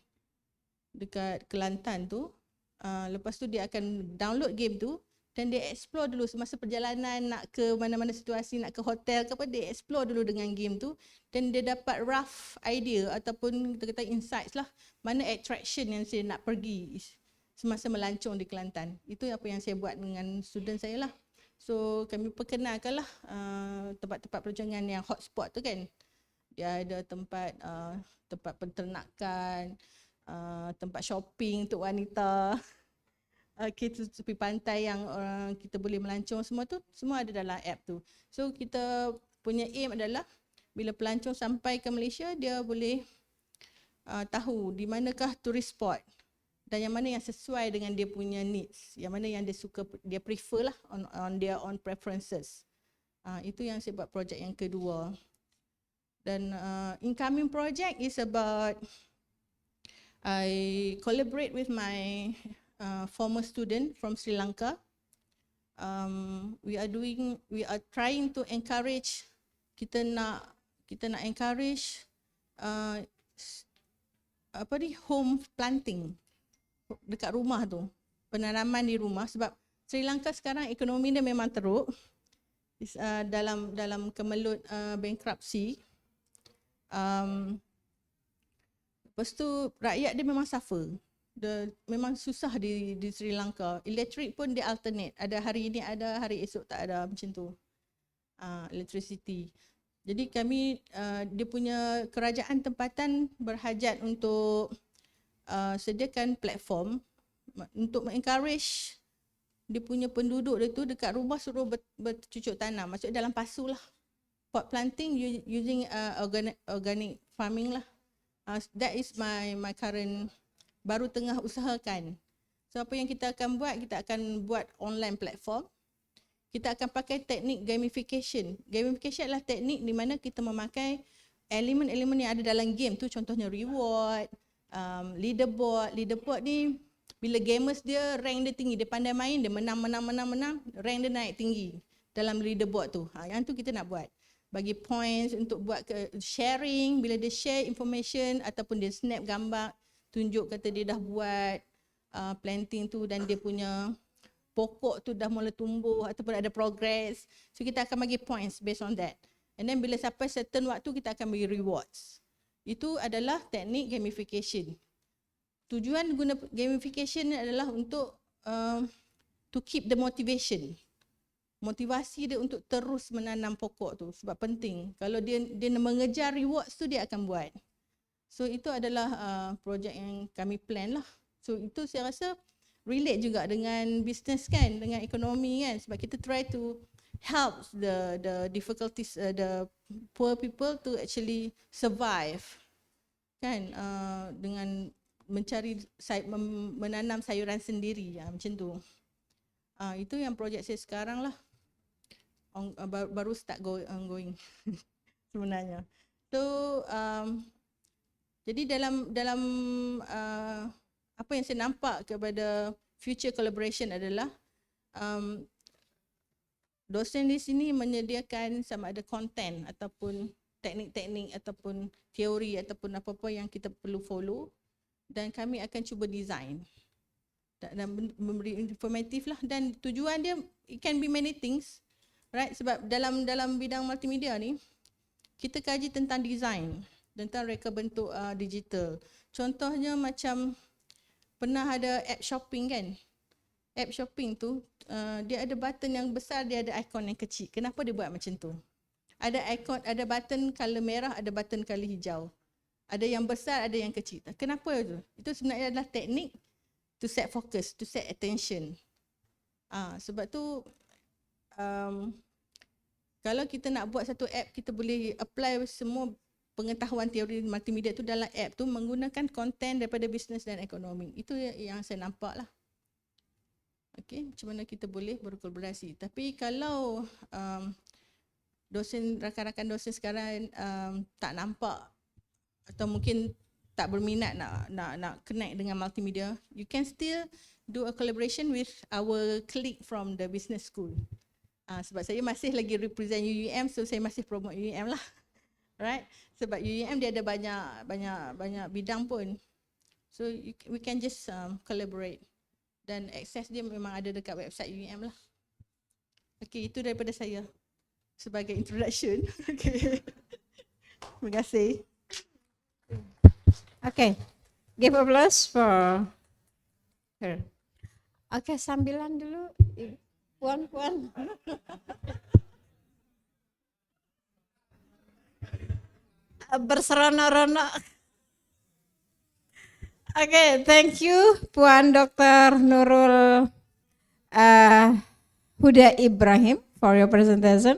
dekat Kelantan tu, lepas tu dia akan download game tu dan dia explore dulu semasa perjalanan nak ke mana-mana situasi, nak ke hotel ke apa, dia explore dulu dengan game tu, dan dia dapat rough idea ataupun kita kata insights lah, mana attraction yang saya nak pergi semasa melancong di Kelantan. Itu apa yang saya buat dengan student saya lah. So kami perkenalkan lah tempat-tempat pelancongan yang hotspot tu kan. Dia ada tempat penternakan, tempat shopping untuk wanita, tepi pantai yang kita boleh melancong, semua tu semua ada dalam app tu. So kita punya aim adalah bila pelancong sampai ke Malaysia, dia boleh tahu di manakah tourist spot dan yang mana yang sesuai dengan dia punya needs, yang mana yang dia suka, dia prefer lah on their own preferences. Itu yang saya buat projek yang kedua. Dan incoming project is about, I collaborate with my former student from Sri Lanka. We are trying to encourage, kita nak encourage home planting dekat rumah tu, penanaman di rumah, sebab Sri Lanka sekarang ekonomi dia memang teruk, dalam kemelut bankruptcy. Lepas tu rakyat dia memang suffer. Dia memang susah di Sri Lanka. Elektrik pun dia alternate. Ada hari ini ada, hari esok tak ada, macam tu. Electricity. Jadi kami, dia punya kerajaan tempatan berhajat untuk sediakan platform untuk encourage dia punya penduduk dia tu dekat rumah suruh bercucuk tanam. Maksudnya dalam pasu lah. Pot planting using organic farming lah. That is my current, baru tengah usahakan. So apa yang kita akan buat, kita akan buat online platform. Kita akan pakai teknik gamification. Gamification adalah teknik di mana kita memakai elemen-elemen yang ada dalam game tu, contohnya reward, leaderboard. Leaderboard ni bila gamers dia rank dia tinggi, dia pandai main, dia menang, rank dia naik tinggi dalam leaderboard tu. Yang tu kita nak buat. bagi points untuk buat sharing. Bila dia share information ataupun dia snap gambar, tunjuk kata dia dah buat planting tu dan dia punya pokok tu dah mula tumbuh ataupun ada progress. So kita akan bagi points based on that. And then bila sampai certain waktu kita akan bagi rewards. Itu adalah teknik gamification. Tujuan guna gamification adalah untuk to keep the motivation. Motivasi dia untuk terus menanam pokok tu sebab penting. Kalau dia mengejar rewards tu dia akan buat. So itu adalah projek yang kami plan lah. So itu saya rasa relate juga dengan business kan, dengan ekonomi kan, sebab kita try to help the difficulties, the poor people to actually survive kan, dengan mencari menanam sayuran sendiri macam tu. Itu yang projek saya sekarang lah. Baru start ongoing sebenarnya. So jadi dalam apa yang saya nampak kepada future collaboration adalah dosen di sini menyediakan sama ada content ataupun teknik-teknik ataupun teori ataupun apa-apa yang kita perlu follow, dan kami akan cuba design dan memberi informatif lah, dan tujuan dia it can be many things, right? Sebab dalam bidang multimedia ni kita kaji tentang design, tentang reka bentuk digital. Contohnya macam pernah ada app shopping kan. App shopping tu dia ada button yang besar, dia ada ikon yang kecil. Kenapa dia buat macam tu? Ada ikon, ada button color merah, ada button color hijau. Ada yang besar, ada yang kecil. Kenapa tu? Itu sebenarnya adalah teknik to set focus, to set attention. Sebab tu kalau kita nak buat satu app, kita boleh apply semua pengetahuan teori multimedia tu dalam app tu menggunakan konten daripada bisnes dan ekonomi. Itu yang saya nampak lah. Okay, macam mana kita boleh berkolaborasi. Tapi kalau rakan-rakan dosen sekarang tak nampak atau mungkin tak berminat nak connect dengan multimedia, you can still do a collaboration with our colleague from the business school. Sebab saya masih lagi represent UUM, so saya masih promote UUM lah. Right? Sebab UUM dia ada banyak bidang pun. So we can just collaborate. Dan akses dia memang ada dekat website UUM lah. Okay, itu daripada saya sebagai introduction. Okay. Terima kasih. Okay, give applause for her. Okay, sambilan dulu, puan-puan. Berseronok-ronok. Okay, thank you Puan Dr. Nurul Huda Ibrahim for your presentation.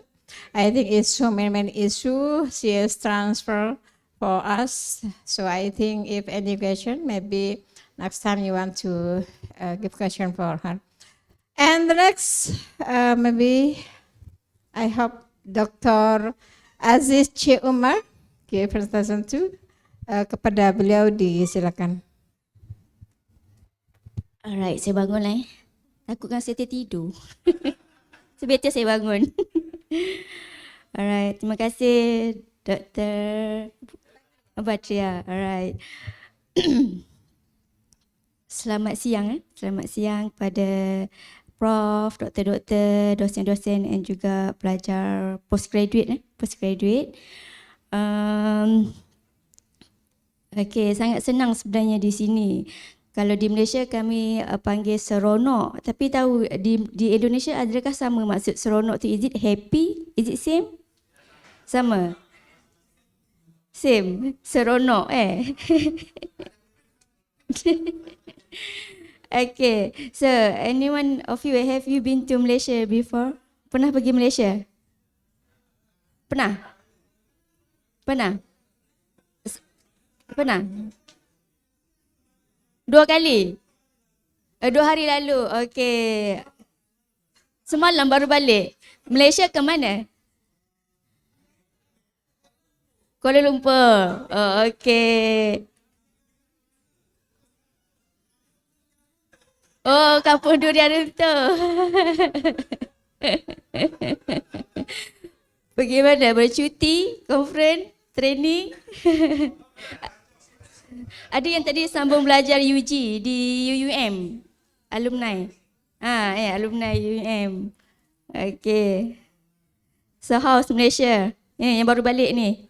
I think it's so many issues she has transferred for us. So I think if any question, maybe next time you want to give question for her. And the next, maybe I hope Dr. Aziz C. Umar give presentation too. Kepada beliau disilakan. Alright, saya bangun Takutkan saya tertidur. So better saya bangun. Alright, terima kasih Dr. Batria. Alright. Selamat siang. Selamat siang kepada Prof, Doktor-doktor, dosen-dosen dan juga pelajar postgraduate. Okay, sangat senang sebenarnya di sini. Kalau di Malaysia kami panggil seronok, tapi tahu di Indonesia adakah sama maksud seronok tu? Is it happy? Is it same? Sama? Same? Seronok Okay, so anyone of you, have you been to Malaysia before? Pernah pergi Malaysia? Pernah? Pernah? Pernah? 2 kali? 2 hari lalu, okey. Semalam baru balik. Malaysia ke mana? Kuala Lumpur. Oh, okey. Oh, Kampung Durian Runtuh. Bagaimana bercuti, conference, training? Ada yang tadi sambung belajar UG di UUM, alumni. Alumni UUM. Okay. So how's Malaysia? Yang baru balik ni.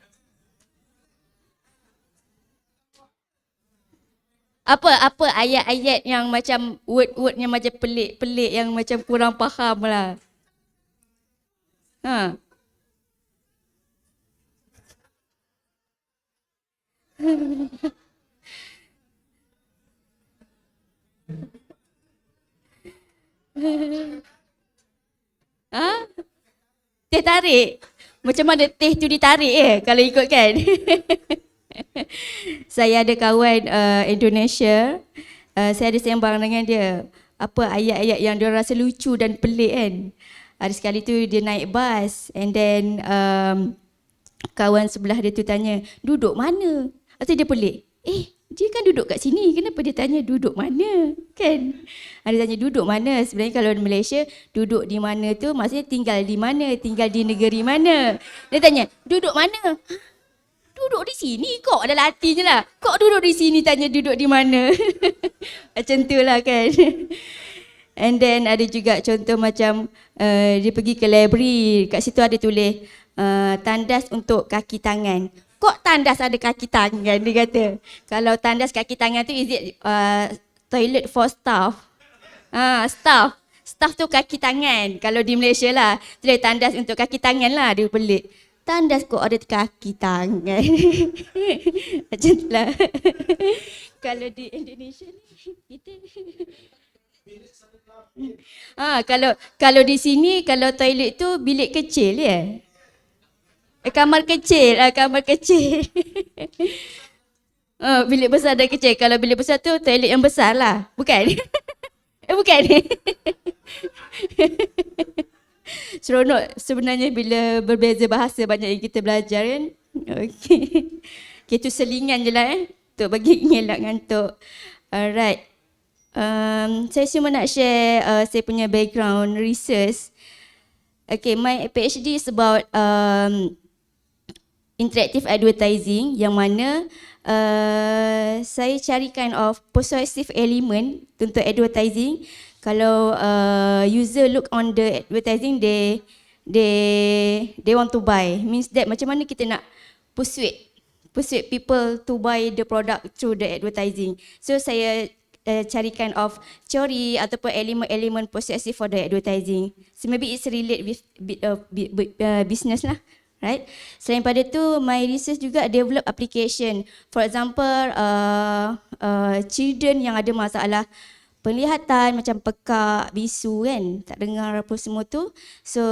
Apa ayat-ayat yang macam word-word yang macam pelik-pelik yang macam kurang faham lah. Ha. Ha? Teh tarik. Macam mana teh tu ditarik kalau ikutkan. Saya ada kawan Indonesia. Saya ada sembang dengan dia. Apa ayat-ayat yang dia rasa lucu dan pelik kan. Ada sekali tu dia naik bas and then kawan sebelah dia tu tanya, duduk mana? Atau dia pelik. Dia kan duduk kat sini, kenapa dia tanya duduk mana? Kan? Dia tanya duduk mana? Sebenarnya kalau di Malaysia, duduk di mana tu maksudnya tinggal di mana, tinggal di negeri mana. Dia tanya, duduk mana? Duduk di sini kok, adalah artinya lah. Kok duduk di sini tanya duduk di mana? Macam tu lah kan. And then ada juga contoh macam dia pergi ke library, kat situ ada tulis tandas untuk kaki tangan. Kok tandas ada kaki tangan, dia kata. Kalau tandas kaki tangan tu is it toilet for staff? Staff tu kaki tangan. Kalau di Malaysia lah, tulis tandas untuk kaki tangan lah, dia pelik. Tandas kok ada kaki tangan. Macam tu lah. Kalau di Indonesia ni, kita... kalau di sini, kalau toilet tu bilik kecil ya? Kamar kecil, kamar kecil. Bilik besar dan kecil. Kalau bilik besar tu toilet yang besar lah. Bukan? Bukan? Seronok sebenarnya bila berbeza bahasa banyak yang kita belajar kan. Okay. Itu selingan je lah untuk bagi ngelak ngantuk. Alright. Saya cuma nak share saya punya background research. Okay, my PhD is about interactive advertising yang mana saya cari kind of persuasive element untuk advertising. Kalau user look on the advertising, they want to buy. Means that macam mana kita nak persuade people to buy the product through the advertising. So saya cari kind of teori ataupun elemen-elemen persuasive for the advertising. So maybe it's relate with business lah. Right? Selain pada tu, my research juga develop application. For example, children yang ada masalah penglihatan macam pekak, bisu kan, tak dengar apa semua tu. So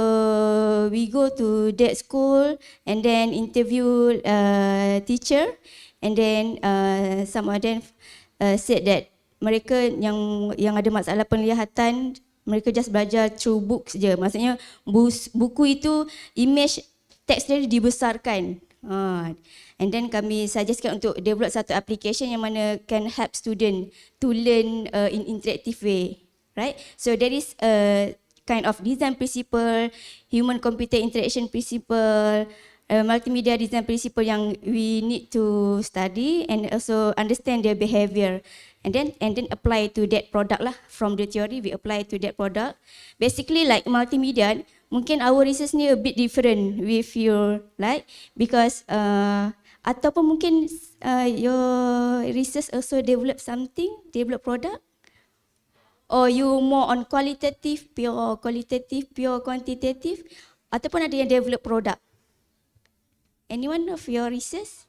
we go to that school and then interview teacher and then some of them said that mereka yang ada masalah penglihatan, mereka just belajar through books je. Maksudnya buku itu image teks dia dibesarkan. And then kami suggestkan untuk develop satu application yang mana can help student to learn in interactive way, right? So there is a kind of design principle, human computer interaction principle, multimedia design principle yang we need to study and also understand their behavior. And then apply to that product lah. From the theory we apply to that product. Basically like multimedia, mungkin our research ni a bit different with your like because ataupun mungkin your research also develop develop product, or you more on qualitative, pure quantitative, ataupun ada yang develop product. Anyone of your research?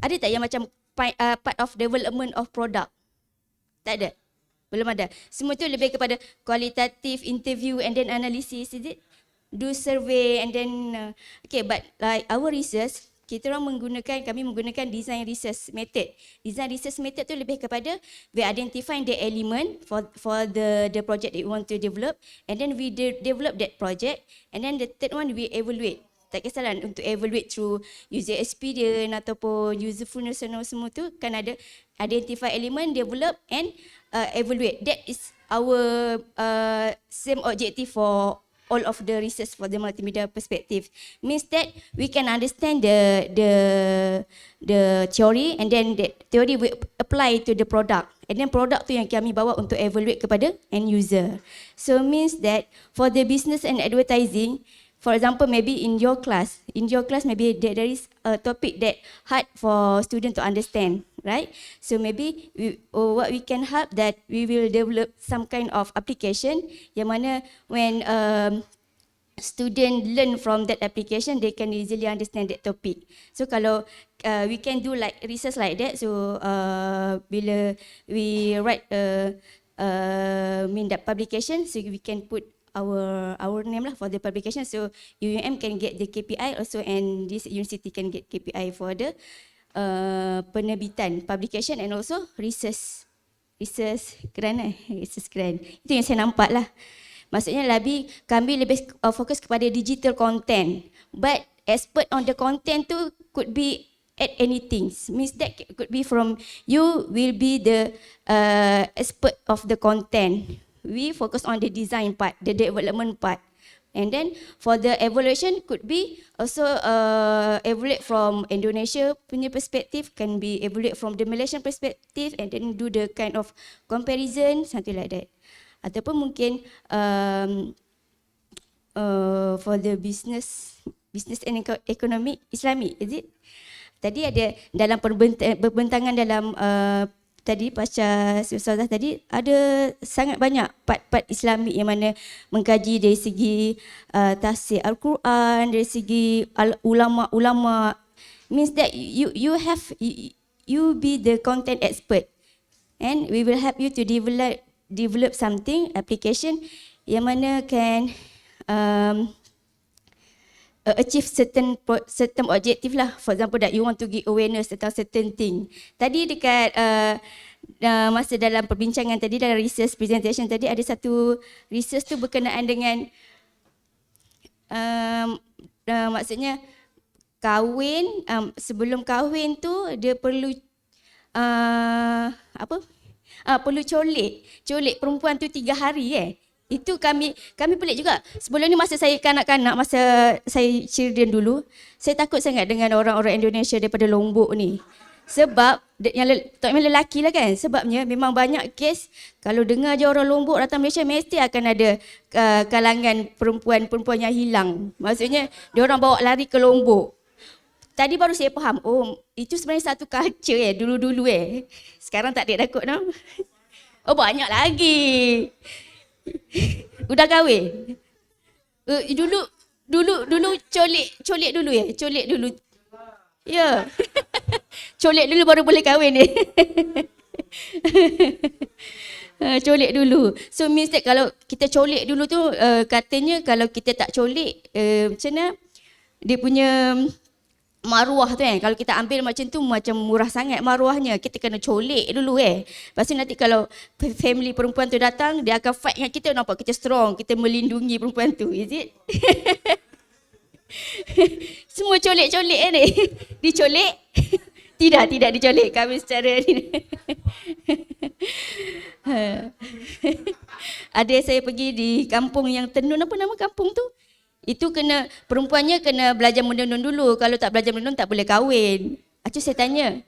Ada tak yang macam part of development of product? Tak ada? Belum ada. Semua tu lebih kepada qualitative interview and then analysis, is it? Do survey and then okay, but like our research, kami menggunakan design research method. Design research method tu lebih kepada we identify the element for the project that we want to develop, and then we develop that project, and then the third one we evaluate. Tak kisahlah untuk evaluate through user experience ataupun usefulness semua tu kan ada identify element, develop and evaluate. That is our same objective for all of the research for the multimedia perspective. Means that we can understand the theory, and then the theory we apply to the product, and then product tu yang kami bawa untuk evaluate kepada end user. So means that for the business and advertising, for example, maybe in your class maybe there is a topic that hard for student to understand, right? So maybe what we can help that we will develop some kind of application yang mana when student learn from that application, they can easily understand that topic. So kalau we can do like research like that, so bila we write that publication, so we can put our name lah for the publication. So UUM can get the KPI also, and this university can get KPI for the penerbitan publication and also research grant. Itu yang saya nampak lah. Maksudnya kami lebih fokus kepada digital content, but expert on the content tu could be at anything. Means that could be from you will be the expert of the content. We focus on the design part, the development part. And then for the evaluation could be also evaluate from Indonesia punya perspective, can be evaluate from the Malaysian perspective, and then do the kind of comparison, something like that. Ataupun mungkin for the business and economic Islamic, is it? Tadi ada dalam perbentangan dalam tadi pasca Ustazah tadi ada sangat banyak part-part Islami yang mana mengkaji dari segi tafsir Al-Quran, dari segi ulama-ulama. Means that you be the content expert, and we will help you to develop something application yang mana can achieve certain objective lah. For example, that you want to give awareness tentang certain thing. Tadi dekat masa dalam perbincangan tadi, dalam research presentation tadi, ada satu research tu berkenaan dengan maksudnya kahwin, sebelum kahwin tu dia perlu perlu colik perempuan tu 3 hari Itu kami pelik juga. Sebelum ni masa saya kanak-kanak, masa saya children dulu, saya takut sangat dengan orang-orang Indonesia daripada Lombok ni. Sebab yang lelaki lah kan. Sebabnya memang banyak kes kalau dengar je orang Lombok datang Malaysia, mesti akan ada kalangan perempuan yang hilang. Maksudnya dia orang bawa lari ke Lombok. Tadi baru saya faham, oh itu sebenarnya satu culture dulu-dulu Sekarang tak ada takut no? Oh banyak lagi. Udah kahwin? Dulu colik dulu colik dulu. Ya. Colik dulu baru boleh kahwin colik dulu. So means that kalau kita colik dulu tu katanya kalau kita tak colik macam mana dia punya maruah tu kalau kita ambil macam tu macam murah sangat maruahnya, kita kena colik dulu Lepas tu nanti kalau family perempuan tu datang, dia akan fight dengan kita, nampak kita strong, kita melindungi perempuan tu, is it? Semua colik-colik ni. Dicolik? Tidak dicolik, kami secara ni. Ada saya pergi di kampung yang tenun, apa nama kampung tu? Itu perempuannya kena belajar menenun dulu. Kalau tak belajar menenun tak boleh kahwin. Acu saya tanya.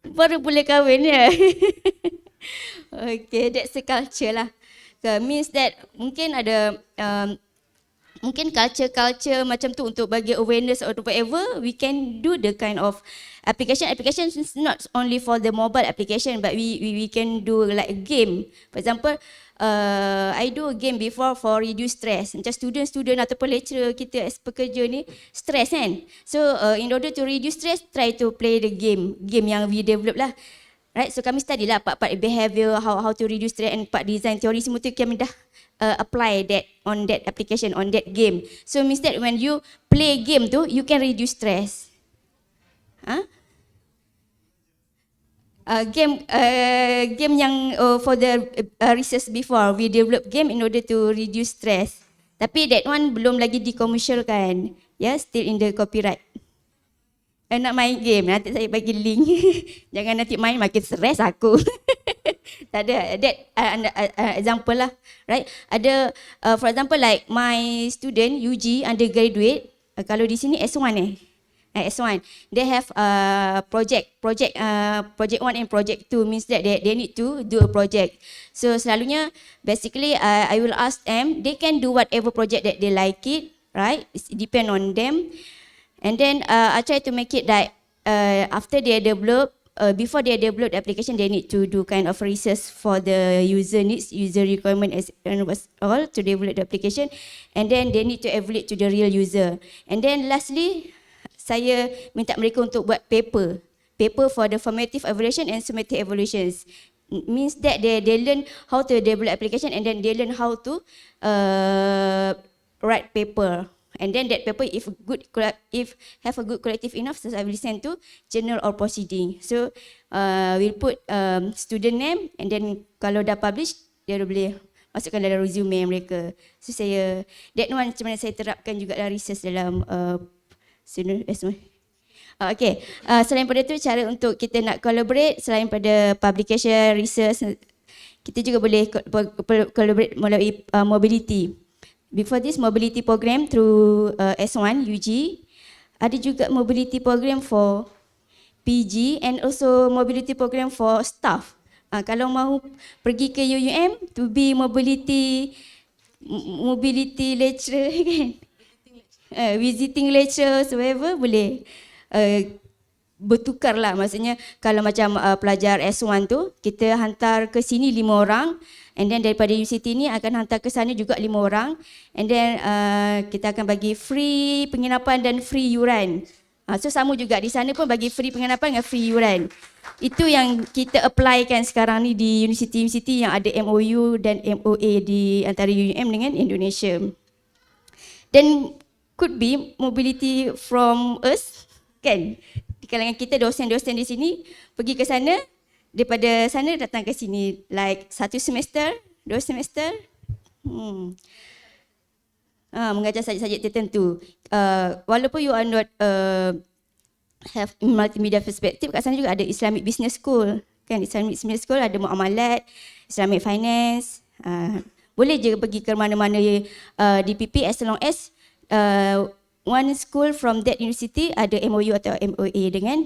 Baru boleh kahwin Okay, that's the culture lah. Means that mungkin ada mungkin culture macam tu untuk bagi awareness or whatever, we can do the kind of application is not only for the mobile application, but we can do like a game. For example, I do a game before for reduce stress. Macam student ataupun lecturer kita as pekerja ni stress kan. So in order to reduce stress, try to play the game yang we develop lah. Right, so kami study lah part behavior, how to reduce stress, and part design teori semua tu kami dah apply that on that application, on that game. So means that when you play game tu, you can reduce stress. Game yang for the research before, we develop game in order to reduce stress. Tapi that one belum lagi dikomersialkan. Still in the copyright. Nak main game, nanti saya bagi link. Jangan nanti main makin stres aku. Tak ada. That example lah, right? Ada, for example like my student UG undergraduate, kalau di sini S1 S1, they have project 1 and project 2, means that they need to do a project. So selalunya basically I will ask them, they can do whatever project that they like it, right? It depend on them. And then I try to make it that after they develop, before they develop the application, they need to do kind of research for the user needs, user requirement and all to develop the application, and then they need to evaluate to the real user. And then lastly, saya minta mereka untuk buat paper for the formative evaluation and summative evaluations. Means that they learn how to develop application, and then they learn how to write paper. And then that paper, if have a good collective enough, so I will send to journal or proceeding. So we'll put student name, and then kalau dah publish, dia boleh masukkan dalam resume mereka. So saya, that one macam mana saya terapkan juga dalam research dalam okay. Selain pada itu, cara untuk kita nak collaborate, selain pada publication, research, kita juga boleh collaborate melalui mobility. Before this mobility program through S1 UG, ada juga mobility program for PG and also mobility program for staff. Kalau mahu pergi ke UUM to be mobility lecturer kan, visiting lecturers, whatever, boleh bertukar lah. Maksudnya kalau macam pelajar S1 tu, kita hantar ke sini 5 orang, and then daripada universiti ni akan hantar ke sana juga 5 orang, and then kita akan bagi free penginapan dan free yuran. So sama juga di sana pun bagi free penginapan dengan free yuran. Itu yang kita applykan sekarang ni di universiti-universiti yang ada MOU dan MOA di antara UUM dengan Indonesia. Dan could be mobility from us, kan? Di kalangan kita, dosen-dosen di sini pergi ke sana, daripada sana datang ke sini, like 1 semester, 2 semester, mengajar subjek-subjek tertentu. Walaupun you are not have multimedia perspective, kat sana juga ada Islamic Business School, kan? Islamic Business School ada muamalat, Islamic Finance. Boleh je pergi ke mana-mana DPP as long as one school from that university ada MOU atau MOA dengan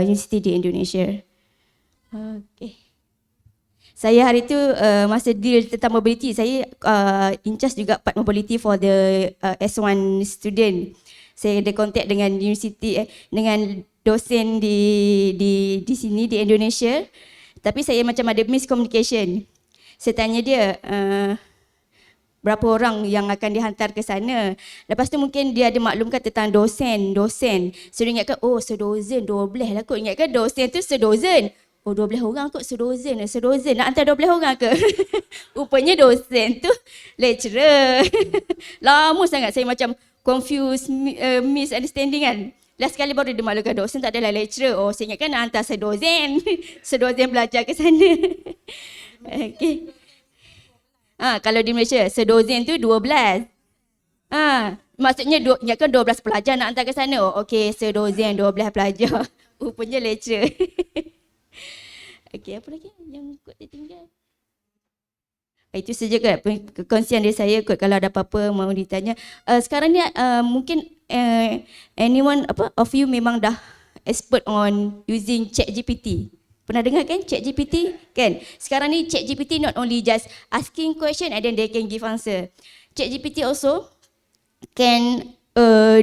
universiti di Indonesia. Okay. Saya hari tu masa deal tentang mobility, saya in charge juga part mobility for the S1 student. Saya ada contact dengan universiti, dengan dosen di sini di Indonesia. Tapi saya macam ada miscommunication. Saya tanya dia, berapa orang yang akan dihantar ke sana. Lepas tu mungkin dia ada maklumkan tentang dosen. So dia ingatkan, oh sedozen, 12 lah kot. Ingatkan dosen tu sedozen. Oh 12 orang kot sedozen. Nak hantar 12 orang ke? Rupanya dosen tu lecturer. Lama sangat saya macam confused, misunderstanding kan. Last kali baru dia maklumkan dosen tak adalah lecturer. Oh saya ingatkan nak hantar sedozen. Sedozen belajar ke sana. Okay. Kalau di Malaysia, sedozen tu 12. Maksudnya ingatkan 12 pelajar nak hantar ke sana. Oh, okey, sedozen 12 pelajar. Rupanya lecturer. Okey, apa lagi yang kot tertinggal? Itu saja kot kongsian dari saya kot. Kalau ada apa-apa mau ditanya. Sekarang ni mungkin anyone of you memang dah expert on using ChatGPT. Pernah dengar kan ChatGPT? Kan? Sekarang ni ChatGPT not only just asking question and then they can give answer. ChatGPT also can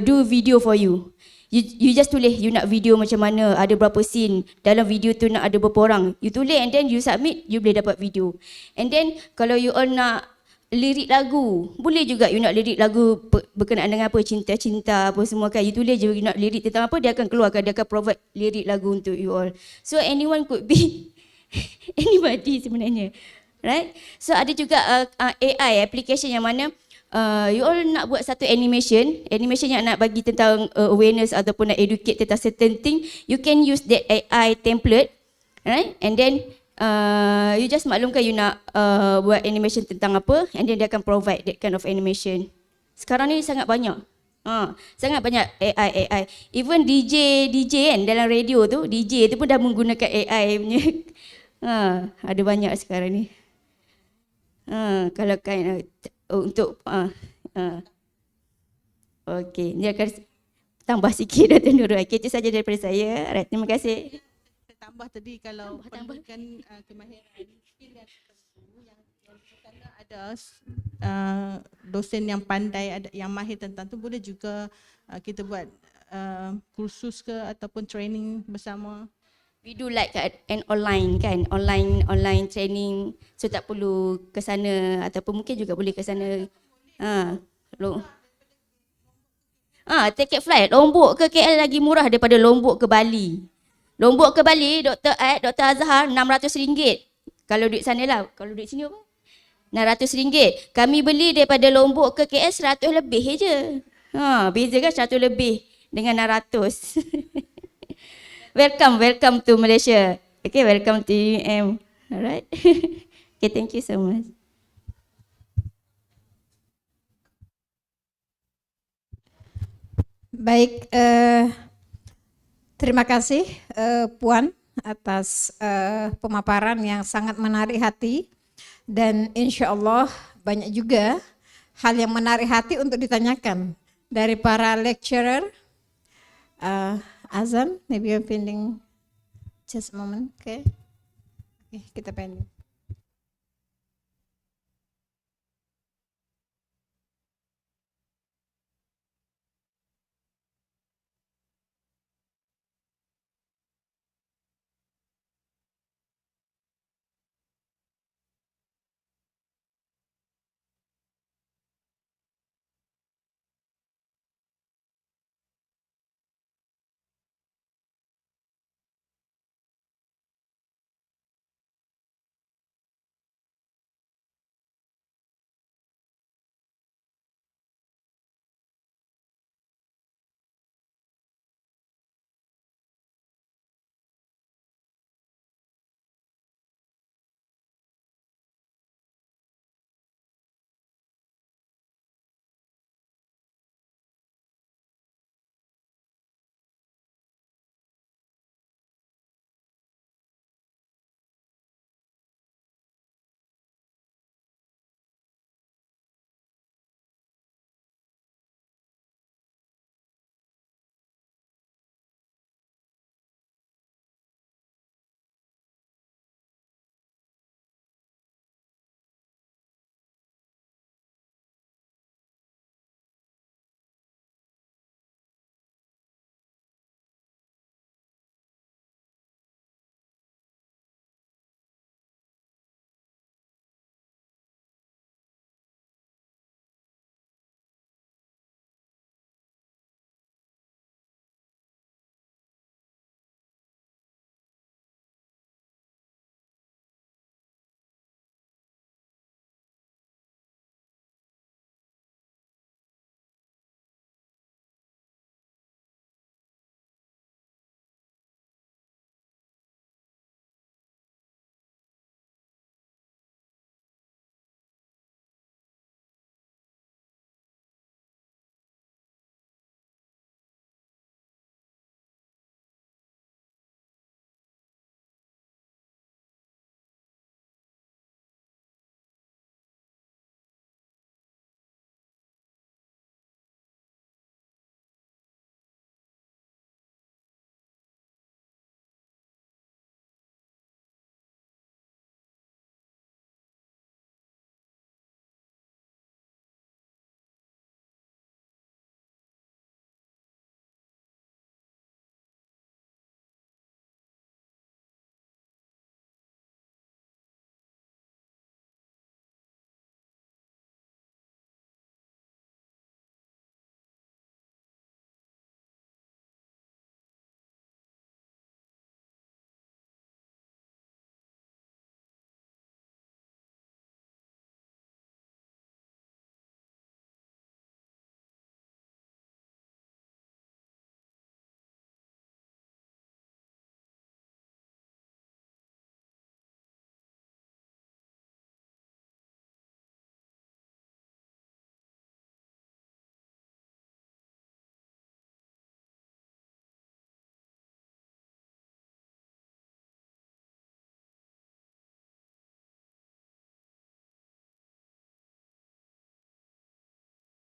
do video for you. You just tulis you nak video macam mana, ada berapa scene, dalam video tu nak ada berapa orang. You tulis and then you submit, you boleh dapat video. And then kalau you all nak lirik lagu, boleh juga you nak lirik lagu berkenaan dengan apa, cinta-cinta apa semua kan. You tulis je you nak lirik tentang apa, dia akan keluarkan, dia akan provide lirik lagu untuk you all. So anyone could be anybody sebenarnya. Right? So ada juga AI application yang mana you all nak buat satu animation yang nak bagi tentang awareness ataupun nak educate tentang certain thing, you can use that AI template, right? And then you just maklumkan you nak buat animation tentang apa, and then dia akan provide that kind of animation. Sekarang ni sangat banyak. Sangat banyak AI. Even DJ kan dalam radio tu, DJ tu pun dah menggunakan AI punya Ada banyak sekarang ni. Kalau kan untuk okey, ni akan tambah sikit Dr. Nurul. Okey, itu saja daripada saya. Alright, terima kasih. Saya tambah tadi kalau Tambah. perlukan kemahiran skill yang tertentu yang di sana ada dosen yang pandai, ada yang mahir tentang tu, boleh juga kita buat kursus ke ataupun training bersama. We do like an online kan, online training. So tak perlu ke sana ataupun mungkin juga boleh ke sana. Lo. Tiket flight Lombok ke KL lagi murah daripada Lombok ke Bali. Lombok ke Bali, Dr. Azhar RM600. Kalau duit sana lah. Kalau duit sini apa? RM600. Kami beli daripada Lombok ke KL 100 lebih je. Beza kan 100 lebih dengan 600. Welcome to Malaysia. Okay, welcome to UM. Alright. Okay, thank you so much. Baik, terima kasih Puan atas pemaparan yang sangat menarik hati, dan insya Allah banyak juga hal yang menarik hati untuk ditanyakan dari para lecturer. Azan, maybe you're pending just a moment, okay? Kita pending.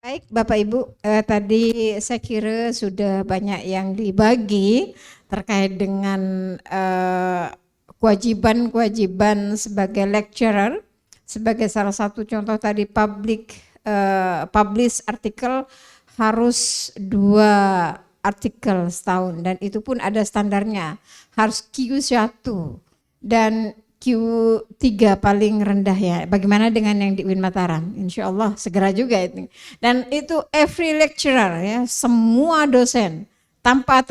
Baik, Bapak Ibu, tadi saya kira sudah banyak yang dibagi terkait dengan kewajiban-kewajiban sebagai lecturer, sebagai salah satu contoh tadi publish artikel harus 2 artikel setahun dan itu pun ada standarnya, harus Q1 dan Q3 paling rendah ya. Bagaimana dengan yang di UIN Mataram? Insya Allah segera juga itu. Dan itu every lecturer ya, semua dosen tanpa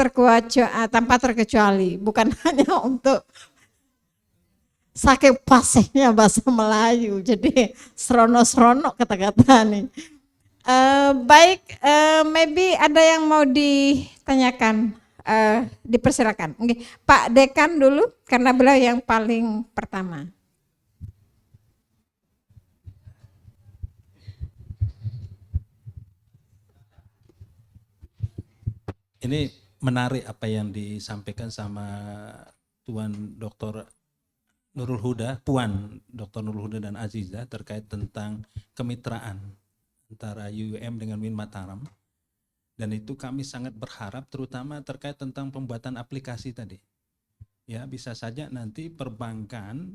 terkecuali, bukan hanya untuk saking pasenya bahasa Melayu, jadi serono-serono kata-kata nih. Baik, maybe ada yang mau ditanyakan. Dipersilakan. Oke, Pak Dekan dulu karena beliau yang paling pertama. Ini menarik apa yang disampaikan sama Tuan Dr. Nurul Huda, Puan Dr. Nurul Huda dan Aziza terkait tentang kemitraan antara UUM dengan UIN Mataram. Dan itu kami sangat berharap terutama terkait tentang pembuatan aplikasi tadi. Ya, bisa saja nanti perbankan,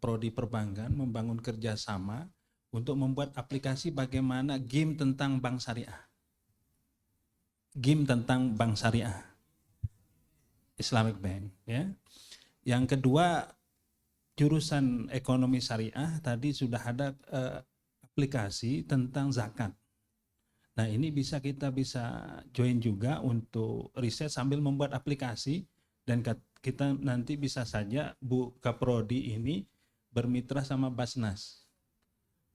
prodi perbankan membangun kerjasama untuk membuat aplikasi bagaimana game tentang bank syariah. Game tentang bank syariah, Islamic Bank. Ya. Yang kedua, jurusan ekonomi syariah tadi sudah ada aplikasi tentang zakat. Nah ini kita bisa join juga untuk riset sambil membuat aplikasi dan kita nanti bisa saja Bu Kaprodi ini bermitra sama Basnas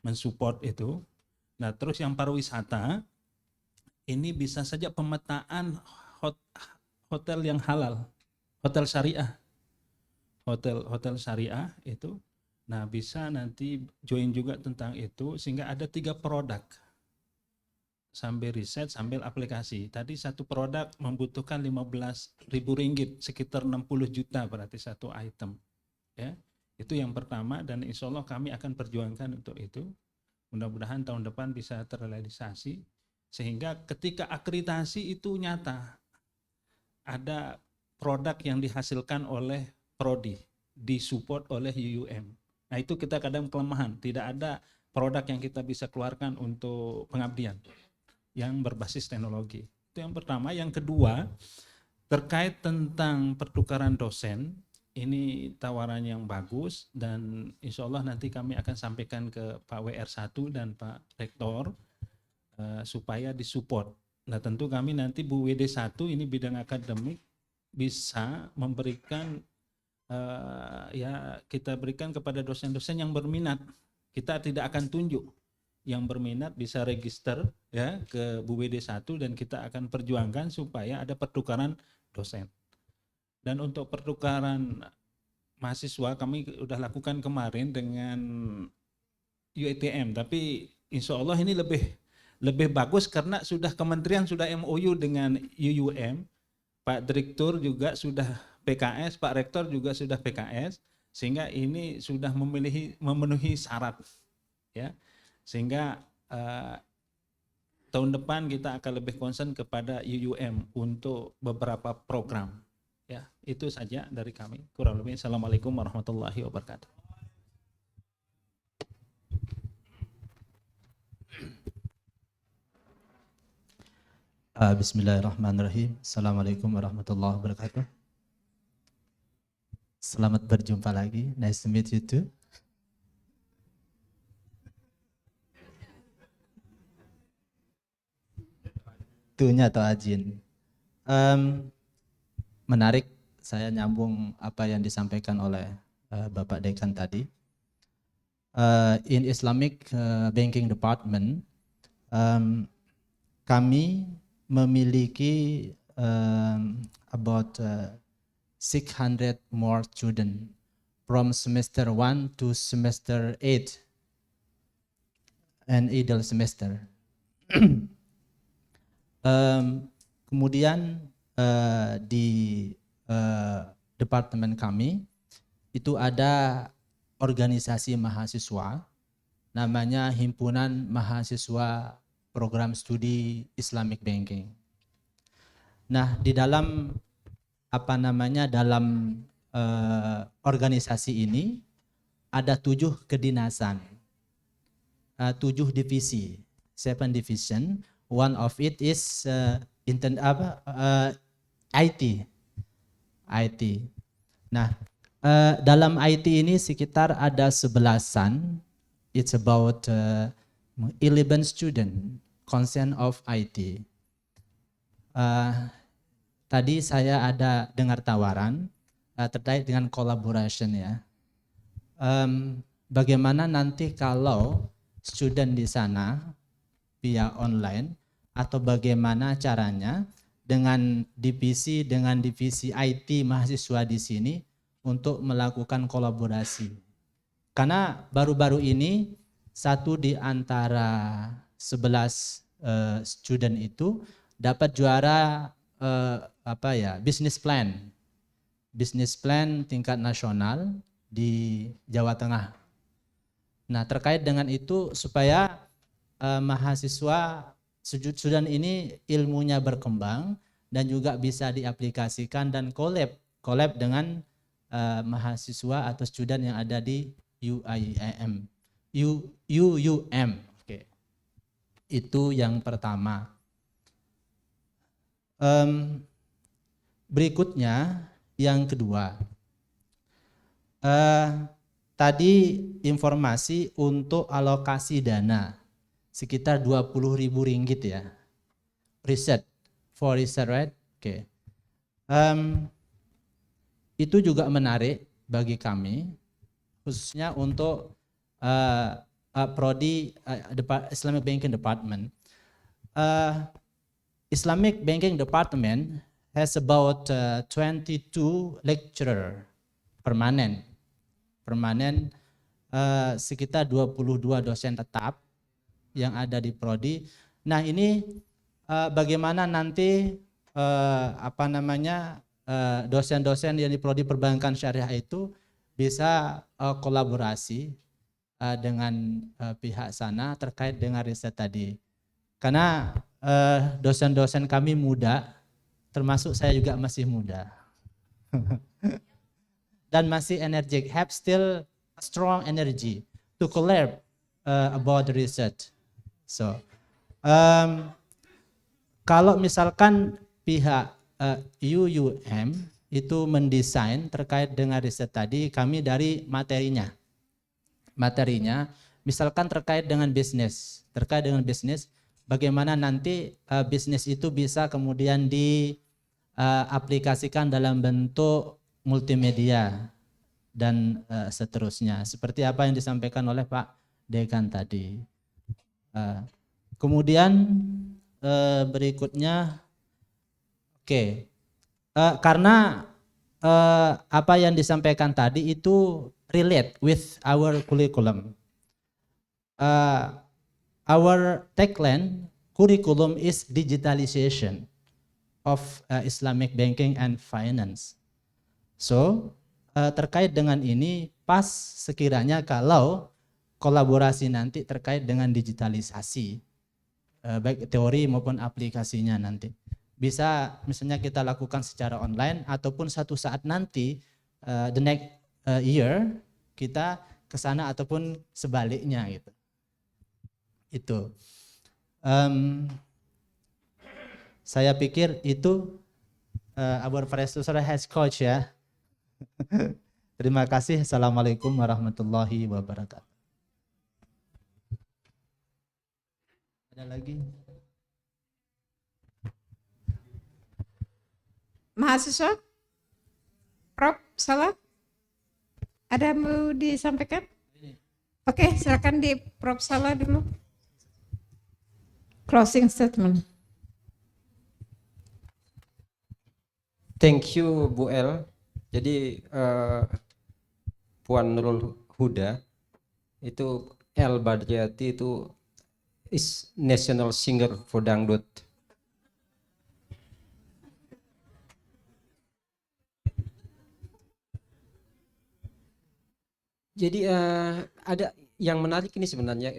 mensupport itu. Nah terus yang pariwisata ini bisa saja pemetaan hotel yang halal, hotel syariah, hotel syariah itu. Nah bisa nanti join juga tentang itu sehingga ada 3 produk. Sambil riset, sambil aplikasi. Tadi satu produk membutuhkan Rp15.000, sekitar 60 juta berarti satu item. Ya, itu yang pertama dan insya Allah kami akan perjuangkan untuk itu. Mudah-mudahan tahun depan bisa terrealisasi sehingga ketika akreditasi itu nyata ada produk yang dihasilkan oleh prodi, disupport oleh UUM. Nah itu kita kadang kelemahan, tidak ada produk yang kita bisa keluarkan untuk pengabdian yang berbasis teknologi. Itu yang pertama. Yang kedua, terkait tentang pertukaran dosen, ini tawaran yang bagus dan insya Allah nanti kami akan sampaikan ke Pak WR1 dan Pak Rektor supaya disupport. Nah tentu kami nanti Bu WD1 ini bidang akademik bisa memberikan kita berikan kepada dosen-dosen yang berminat. Kita tidak akan tunjuk. Yang berminat bisa register ya ke Bu WD1 dan kita akan perjuangkan supaya ada pertukaran dosen. Dan untuk pertukaran mahasiswa kami sudah lakukan kemarin dengan UITM, tapi insya Allah ini lebih bagus karena sudah kementerian sudah MOU dengan UUM, Pak Direktur juga sudah PKS, Pak Rektor juga sudah PKS, sehingga ini sudah memenuhi syarat ya. Sehingga tahun depan kita akan lebih concern kepada UUM untuk beberapa program. Ya, itu saja dari kami. Kurang lebih. Assalamualaikum warahmatullahi wabarakatuh. Bismillahirrahmanirrahim. Assalamualaikum warahmatullahi wabarakatuh. Selamat berjumpa lagi. Nice to meet you too. Tunya atau Ajin. Menarik, saya nyambung apa yang disampaikan oleh Bapak Dekan tadi. In Islamic Banking Department, kami memiliki about 600 more students from semester 1 to semester 8 and idle semester. Kemudian di departemen kami itu ada organisasi mahasiswa namanya Himpunan Mahasiswa program studi Islamic Banking. Nah, di dalam dalam organisasi ini ada 7 kedinasan, 7 divisi, 7 division. One of it is IT. Nah, dalam IT ini sekitar ada 11-an. It's about 11 student concern of IT. Tadi saya ada dengar tawaran terkait dengan collaboration ya. Bagaimana nanti kalau student di sana via online, atau bagaimana caranya dengan divisi IT mahasiswa di sini untuk melakukan kolaborasi. Karena baru-baru ini satu di antara 11 student itu dapat juara business plan tingkat nasional di Jawa Tengah. Nah, terkait dengan itu supaya mahasiswa student ini ilmunya berkembang dan juga bisa diaplikasikan dan collab dengan mahasiswa atau student yang ada di UUM. Oke. Itu yang pertama. Berikutnya yang kedua, tadi informasi untuk alokasi dana sekitar 20.000 ringgit ya, for research, right? Oke. Itu juga menarik bagi kami, khususnya untuk prodi Islamic Banking Department. Islamic Banking Department has about 22 lecturer permanen, sekitar 22 dosen tetap yang ada di prodi. Nah, ini bagaimana nanti dosen-dosen yang di prodi perbankan syariah itu bisa kolaborasi dengan pihak sana terkait dengan riset tadi. Karena dosen-dosen kami muda, termasuk saya juga masih muda. Dan masih energetic, have still a strong energy to collab about the research. So, kalau misalkan pihak UUM itu mendesain terkait dengan riset tadi, kami dari materinya, misalkan terkait dengan bisnis, bagaimana nanti bisnis itu bisa kemudian diaplikasikan dalam bentuk multimedia dan seterusnya, seperti apa yang disampaikan oleh Pak Dekan tadi. Kemudian berikutnya, karena apa yang disampaikan tadi itu relate with our curriculum. Our tagline curriculum is digitalization of Islamic banking and finance. So, terkait dengan ini pas sekiranya kalau kolaborasi nanti terkait dengan digitalisasi, baik teori maupun aplikasinya nanti. Bisa misalnya kita lakukan secara online ataupun satu saat nanti the next year kita ke sana ataupun sebaliknya gitu. Itu. Saya pikir itu our professor has coach ya. Terima kasih. Assalamualaikum warahmatullahi wabarakatuh. Ada lagi? Mahasiswa? Prof. Salah? Ada mau disampaikan? Oke, silakan di Prof. Salah dulu. Closing statement. Thank you Bu El. Jadi Puan Nurul Huda itu El Badriati itu is national singer for dangdut. Jadi ada yang menarik ini sebenarnya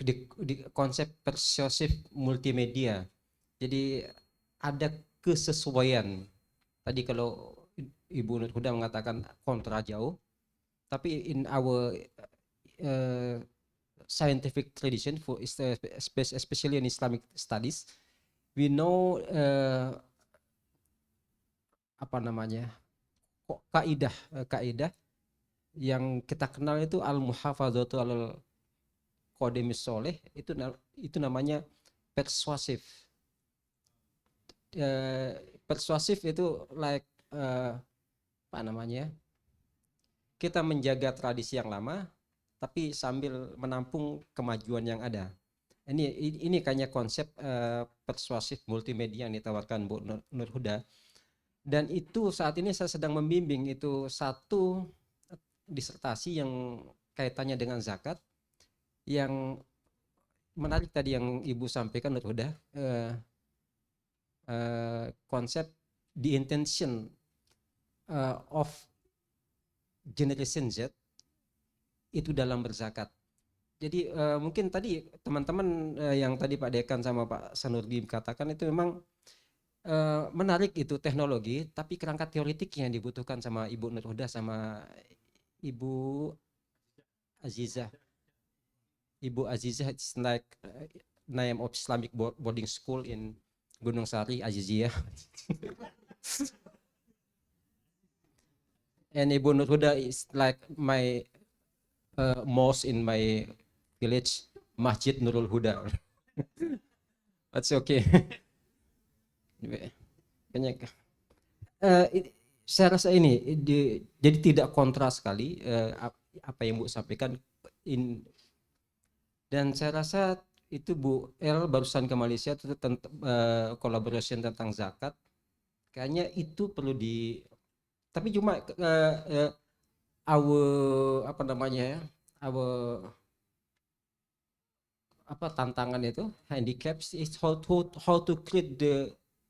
di konsep persuasif multimedia. Jadi ada kesesuaian. Tadi kalau Ibu Nur Huda mengatakan kontra jauh, tapi in our scientific tradition, for especially in Islamic studies, we know apa namanya, kaidah yang kita kenal itu al-muhafadzatu alal qadimis soleh, itu namanya persuasif. Persuasif itu like apa namanya, kita menjaga tradisi yang lama tapi sambil menampung kemajuan yang ada. Ini kayaknya konsep persuasif multimedia yang ditawarkan Bu Nur Huda. Dan itu saat ini saya sedang membimbing itu satu disertasi yang kaitannya dengan zakat, yang menarik tadi yang Ibu sampaikan Nur Huda, konsep the intention of Generation Z itu dalam berzakat. Jadi mungkin tadi teman-teman yang tadi Pak Dekan sama Pak Sanurdi katakan itu memang menarik itu teknologi, tapi kerangka teoritiknya yang dibutuhkan sama Ibu Nur Huda sama Ibu Azizah. Ibu Azizah is like name of Islamic boarding school in Gunung Sari, Aziziyah. And Ibu Nur Huda is like my mosque in my village, Masjid Nurul Huda. That's okay. Banyak. Saya rasa ini jadi tidak kontra sekali apa yang Bu sampaikan. Dan saya rasa itu Bu El barusan ke Malaysia itu tentang collaboration tentang zakat. Kayaknya itu perlu tapi cuma apa namanya ya, tantangan itu handicaps is how to create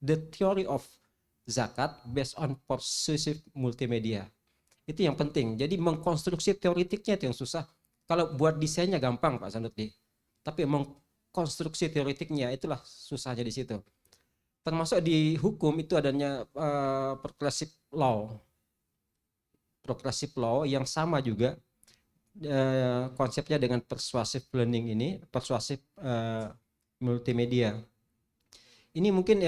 the theory of zakat based on persuasive multimedia. Itu yang penting. Jadi mengkonstruksi teoritiknya itu yang susah. Kalau buat desainnya gampang Pak Sanuti, tapi mengkonstruksi teoritiknya itulah susahnya di situ. Termasuk di hukum itu adanya progressive law yang sama juga konsepnya dengan persuasive learning ini, persuasive multimedia. Ini mungkin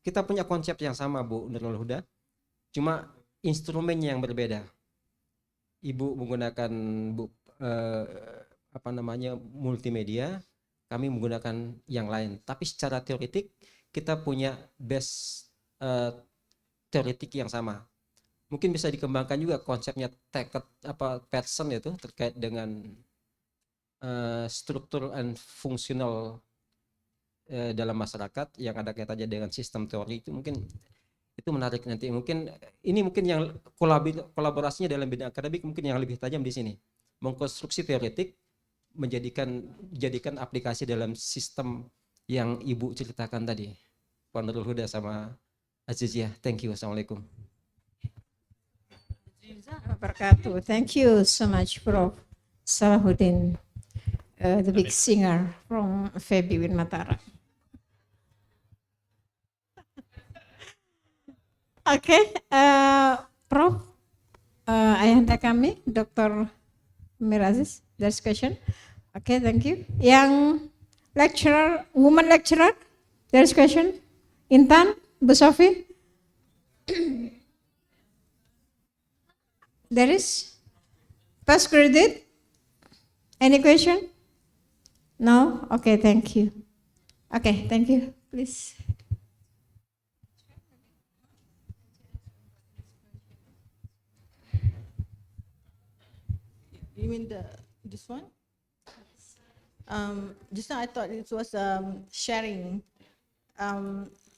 kita punya konsep yang sama Bu Nurul Huda, cuma instrumennya yang berbeda. Ibu menggunakan multimedia, kami menggunakan yang lain. Tapi secara teoritik kita punya base teoritik yang sama. Mungkin bisa dikembangkan juga konsepnya person itu terkait dengan struktur and fungsional dalam masyarakat yang ada kaitannya dengan sistem teori itu, mungkin itu menarik nanti. Mungkin yang kolaborasinya dalam bidang akademik mungkin yang lebih tajam di sini. Mengkonstruksi teoritik menjadikan aplikasi dalam sistem yang Ibu ceritakan tadi. Pak Nurul Huda sama Aziziyah. Thank you. Assalamualaikum. Wabarakatuh. Thank you so much, Prof. Salahuddin, the big singer from Febi Win Mataram. Okay, Prof. Ayahanda kami, Dr. Miraziz, there's question. Okay, thank you. Yang lecturer, woman lecturer, there's question. Intan, Bu Sofi. There is first credit. Any question? No? Okay, thank you. Okay, thank you. Please. You mean this one? Just now I thought it was sharing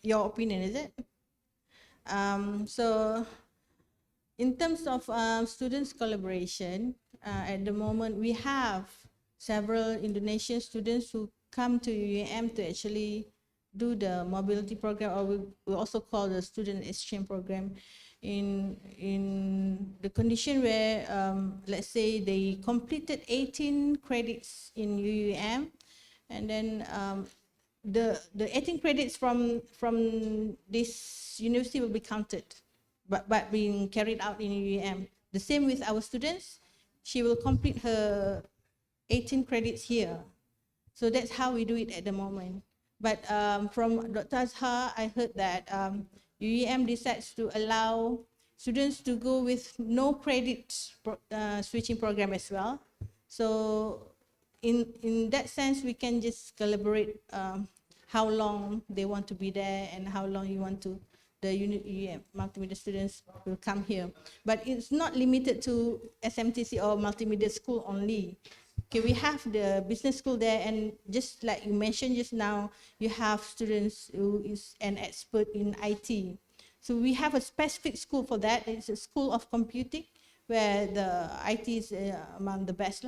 your opinion, is it? So in terms of students collaboration, at the moment we have several Indonesian students who come to UUM to actually do the mobility program, or we also call the student exchange program. in the condition where let's say they completed 18 credits in UUM, and then the 18 credits from this university will be counted, but being carried out in UUM. The same with our students. She will complete her 18 credits here. So that's how we do it at the moment. But from Dr. Azhar, I heard that UEM decides to allow students to go with no credit switching program as well. So in that sense, we can just collaborate how long they want to be there and how long you want to, the UEM multimedia students will come here. But it's not limited to SMTC or multimedia school only. Okay, we have the business school there, and just like you mentioned just now, you have students who is an expert in IT. So we have a specific school for that. It's a school of computing where the IT is among the best.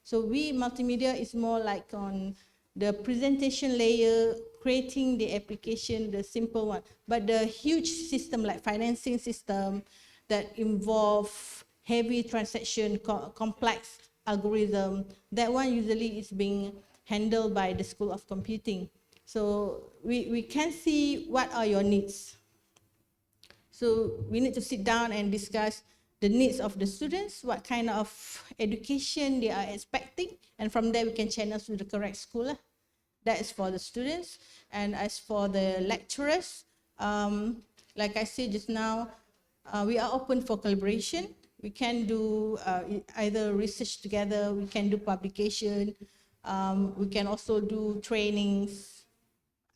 So we multimedia is more like on the presentation layer, creating the application, the simple one. But the huge system like financing system that involve heavy transaction, complex algorithm, that one usually is being handled by the School of Computing. So we can see what are your needs. So we need to sit down and discuss the needs of the students, what kind of education they are expecting, and from there we can channel to the correct school. That is for the students. And as for the lecturers, like I said just now, we are open for collaboration. We can do either research together, we can do publication, we can also do trainings,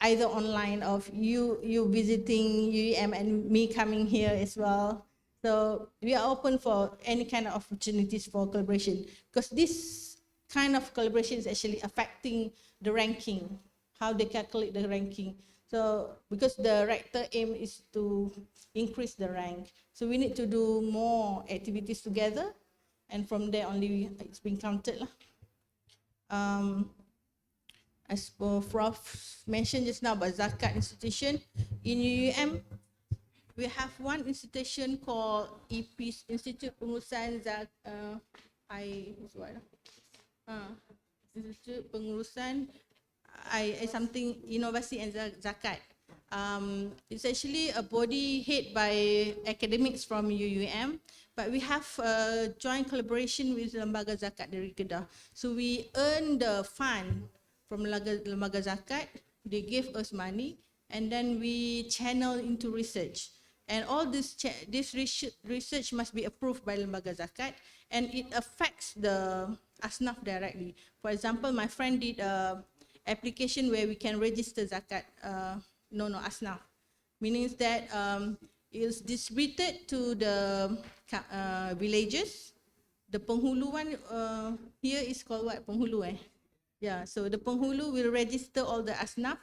either online of you visiting UEM and me coming here as well. So we are open for any kind of opportunities for collaboration, because this kind of collaboration is actually affecting the ranking, how they calculate the ranking. So because the rector aim is to increase the rank, so we need to do more activities together, and from there only it's been counted lah. As for Prof mentioned just now about zakat institution in UUM, we have one institution called IPIS, Institute Pengurusan Institute Pengurusan something Inovasi and Zakat. It's actually a body head by academics from UUM, but we have a joint collaboration with Lembaga Zakat dari Kedah. So we earn the fund from Lembaga Zakat, they give us money, and then we channel into research. And all this research must be approved by Lembaga Zakat, and it affects the Asnaf directly. For example, my friend did a application where we can register zakat, Asnaf, meaning that it's distributed to the villages. The penghulu one here is called what? Penghulu, Yeah, so the penghulu will register all the Asnaf,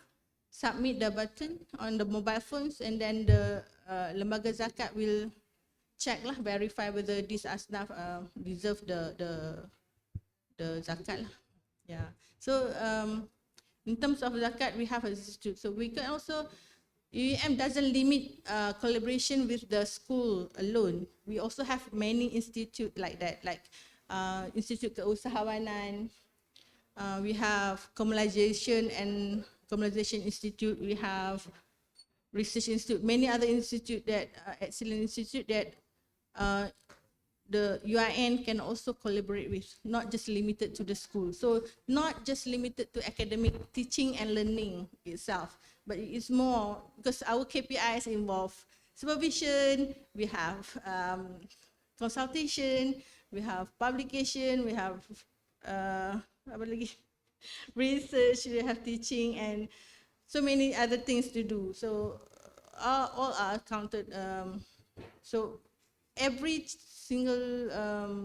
submit the button on the mobile phones, and then the Lembaga Zakat will check lah, verify whether this Asnaf deserve the zakat lah. Yeah, so in terms of zakat, we have an institute. So we can also, UEM doesn't limit collaboration with the school alone. We also have many institute like that, like Institute Keusahawanan. We have Commercialization and Commercialization Institute. We have Research Institute, many other institute that excellent institute that the UIN can also collaborate with, not just limited to the school. So not just limited to academic teaching and learning itself, but it's more because our KPIs involve supervision, we have consultation, we have publication, we have research, we have teaching, and so many other things to do. So all are counted. So every single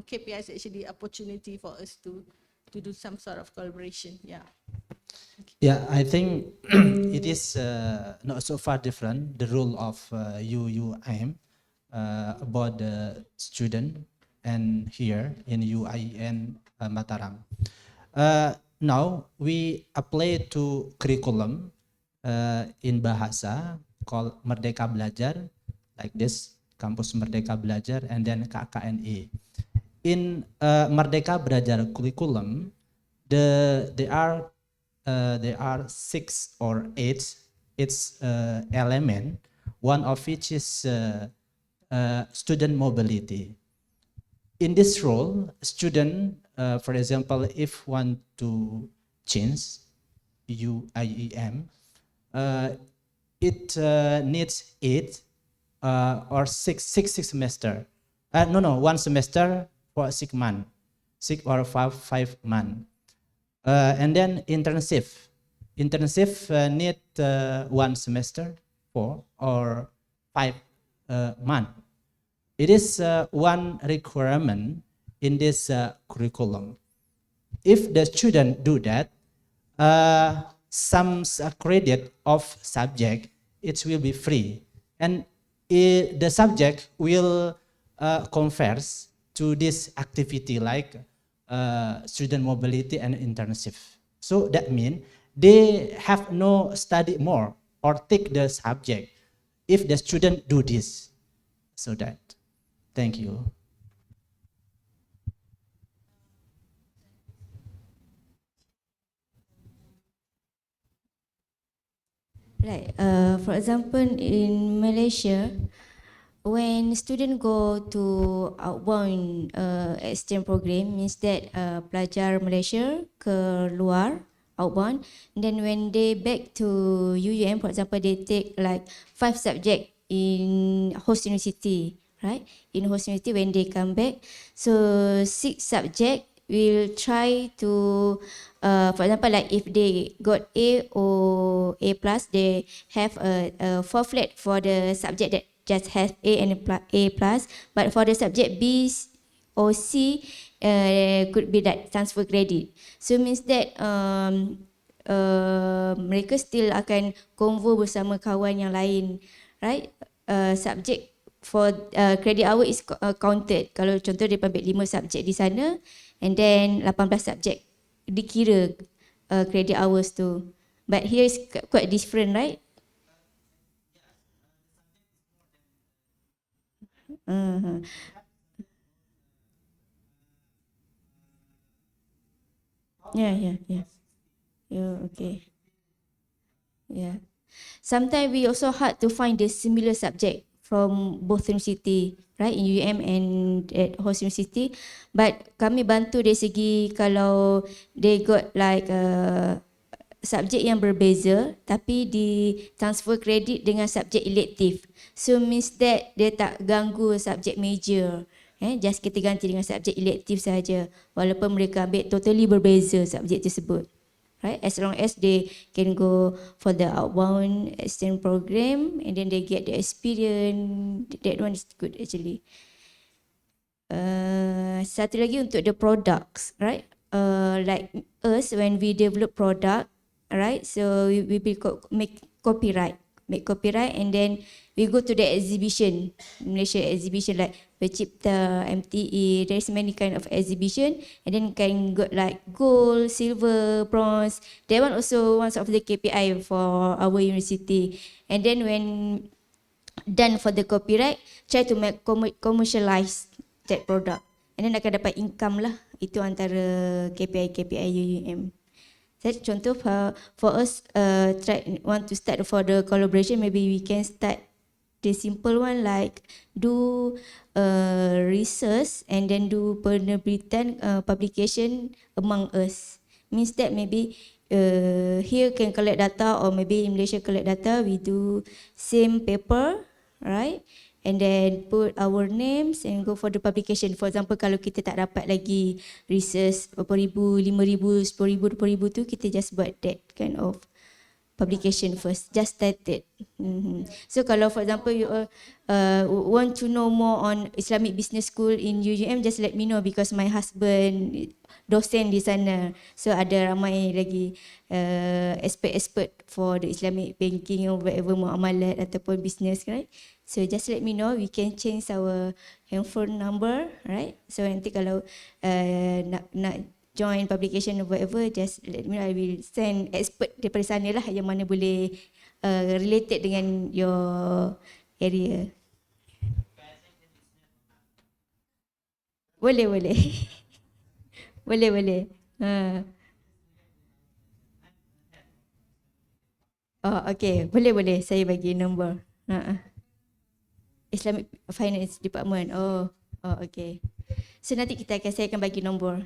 KPI is actually opportunity for us to do some sort of collaboration. Yeah. Yeah, I think it is not so far different, the role of UUM about the student and here in UIN Mataram. Now we apply to curriculum in Bahasa called Merdeka Belajar, like this. Kampus Merdeka Belajar, and then KKNE. In Merdeka Belajar curriculum, there are 6 or 8 element, one of which is student mobility. In this role, student, for example, if want to change UIEM, it needs 8 or 6 semester. One semester for 6 months, 6 or 5 months. And then internship need 1 semester 4 or 5 months. It is one requirement in this curriculum. If the student do that, some credit of subject, it will be free, and the subject will converse to this activity like student mobility and internship. So that means they have no study more or take the subject if the student do this. So that, thank you. Like, for example, in Malaysia, when student go to outbound exchange program, means that pelajar Malaysia ke luar outbound, then when they back to UUM, for example, they take like 5 subject in host university, right? In host university, when they come back, so 6 subject will try to, for example, like if they got A or A plus, they have a 4 flat for the subject that just has A and A plus, but for the subject B or C, could be that transfer credit. So means that mereka still akan convo bersama kawan yang lain, right? Subject for credit hour is counted. Kalau contoh dia ambil 5 subjek di sana, and then 18 subjek dikira credit hours tu. But here is quite different, right? Yeah. Yeah, okay. Yeah. Sometimes we also hard to find the similar subject from both university, right? In UM and at host university. But kami bantu dari segi kalau they got like subjek yang berbeza tapi di transfer credit dengan subjek elective. So means that dia tak ganggu subjek major. Just kita ganti dengan subjek elective saja, walaupun mereka ambil totally berbeza subjek tersebut. Right, as long as they can go for the outbound exchange program and then they get the experience, that one is good actually. Satu lagi untuk the products, right? Like us when we develop product, right? So we make copyright, and then we go to the exhibition, Malaysia exhibition like Pencipta, MTE, there's many kind of exhibition, and then can got like gold, silver, bronze. That one also one of the KPI for our university. And then when done for the copyright, try to make commercialize that product, and then akan dapat income lah. Itu antara KPI UUM. That contoh for us want to start for the collaboration, maybe we can start the simple one like do research and then do penerbitan publication among us. Means that maybe here can collect data, or maybe in Malaysia collect data, we do same paper, right? And then put our names and go for the publication. For example, kalau kita tak dapat lagi research berapa ribu, 5,000, 10,000, 20,000 tu, kita just buat that kind of publication first, just start it. So kalau for example you want to know more on Islamic Business School in UUM, just let me know, because my husband dosen di sana. So ada ramai lagi expert for the Islamic banking or whatever, muamalat ataupun business, right? So just let me know, we can change our handphone number, right? So nanti kalau nak join publication or whatever, just let me know, I will send expert daripada sana lah yang mana boleh related dengan your area. Boleh, boleh. Boleh, boleh. Oh, okey. Boleh, boleh. Saya bagi nombor. Islamic Finance Department. Oh, okey. So nanti saya akan bagi nombor.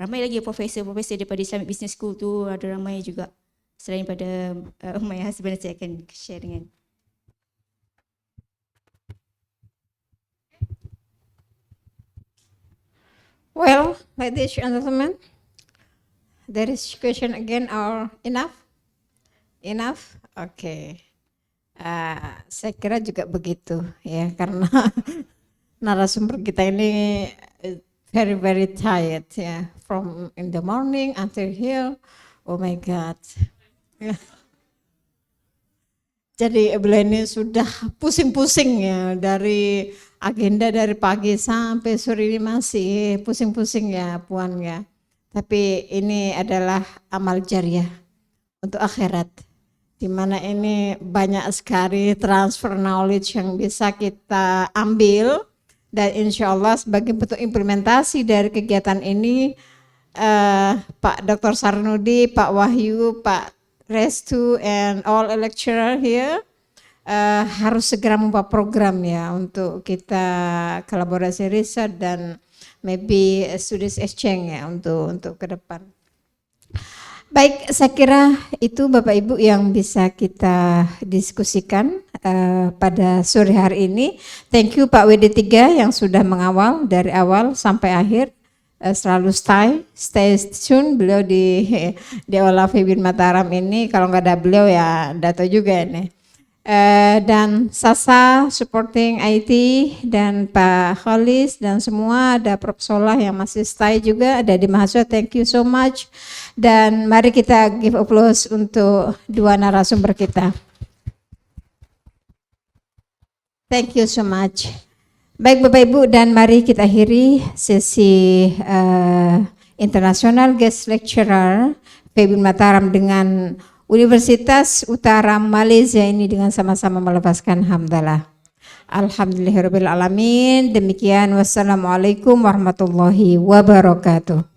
Ramai lagi profesor-profesor daripada Islamic Business School tu, ada ramai juga. Selain pada my husband, saya akan share dengan. Well, ladies and gentlemen, there is question again or enough? Enough? Oke. Saya kira juga begitu ya, karena narasumber kita ini very very tired ya, from in the morning until here. Oh my God. Jadi beliau ini sudah pusing-pusing ya, dari agenda dari pagi sampai sore ini masih pusing-pusing ya Puan ya. Tapi ini adalah amal jariah untuk akhirat, di mana ini banyak sekali transfer knowledge yang bisa kita ambil, dan insya Allah sebagai bentuk implementasi dari kegiatan ini, Pak Dr. Sarnudi, Pak Wahyu, Pak Restu, and all lecturer here harus segera membuat program ya untuk kita kolaborasi riset dan maybe students exchange ya untuk ke depan. Baik, saya kira itu Bapak Ibu yang bisa kita diskusikan pada sore hari ini. Thank you Pak WD3 yang sudah mengawal dari awal sampai akhir. Selalu stay tune beliau di Aula Febin Mataram ini. Kalau nggak ada beliau ya Dato juga ini. Dan Sasa supporting IT, dan Pak Kholis, dan semua, ada Prof Solah yang masih stay juga, ada di mahasiswa. Thank you so much. Dan mari kita give applause untuk dua narasumber kita. Thank you so much. Baik Bapak Ibu, dan mari kita akhiri sesi International Guest Lecturer Febin Mataram dengan Universitas Utara Malaysia ini dengan sama-sama melepaskan hamdalah. Alhamdulillahirabbil alamin. Demikian, wassalamualaikum warahmatullahi wabarakatuh.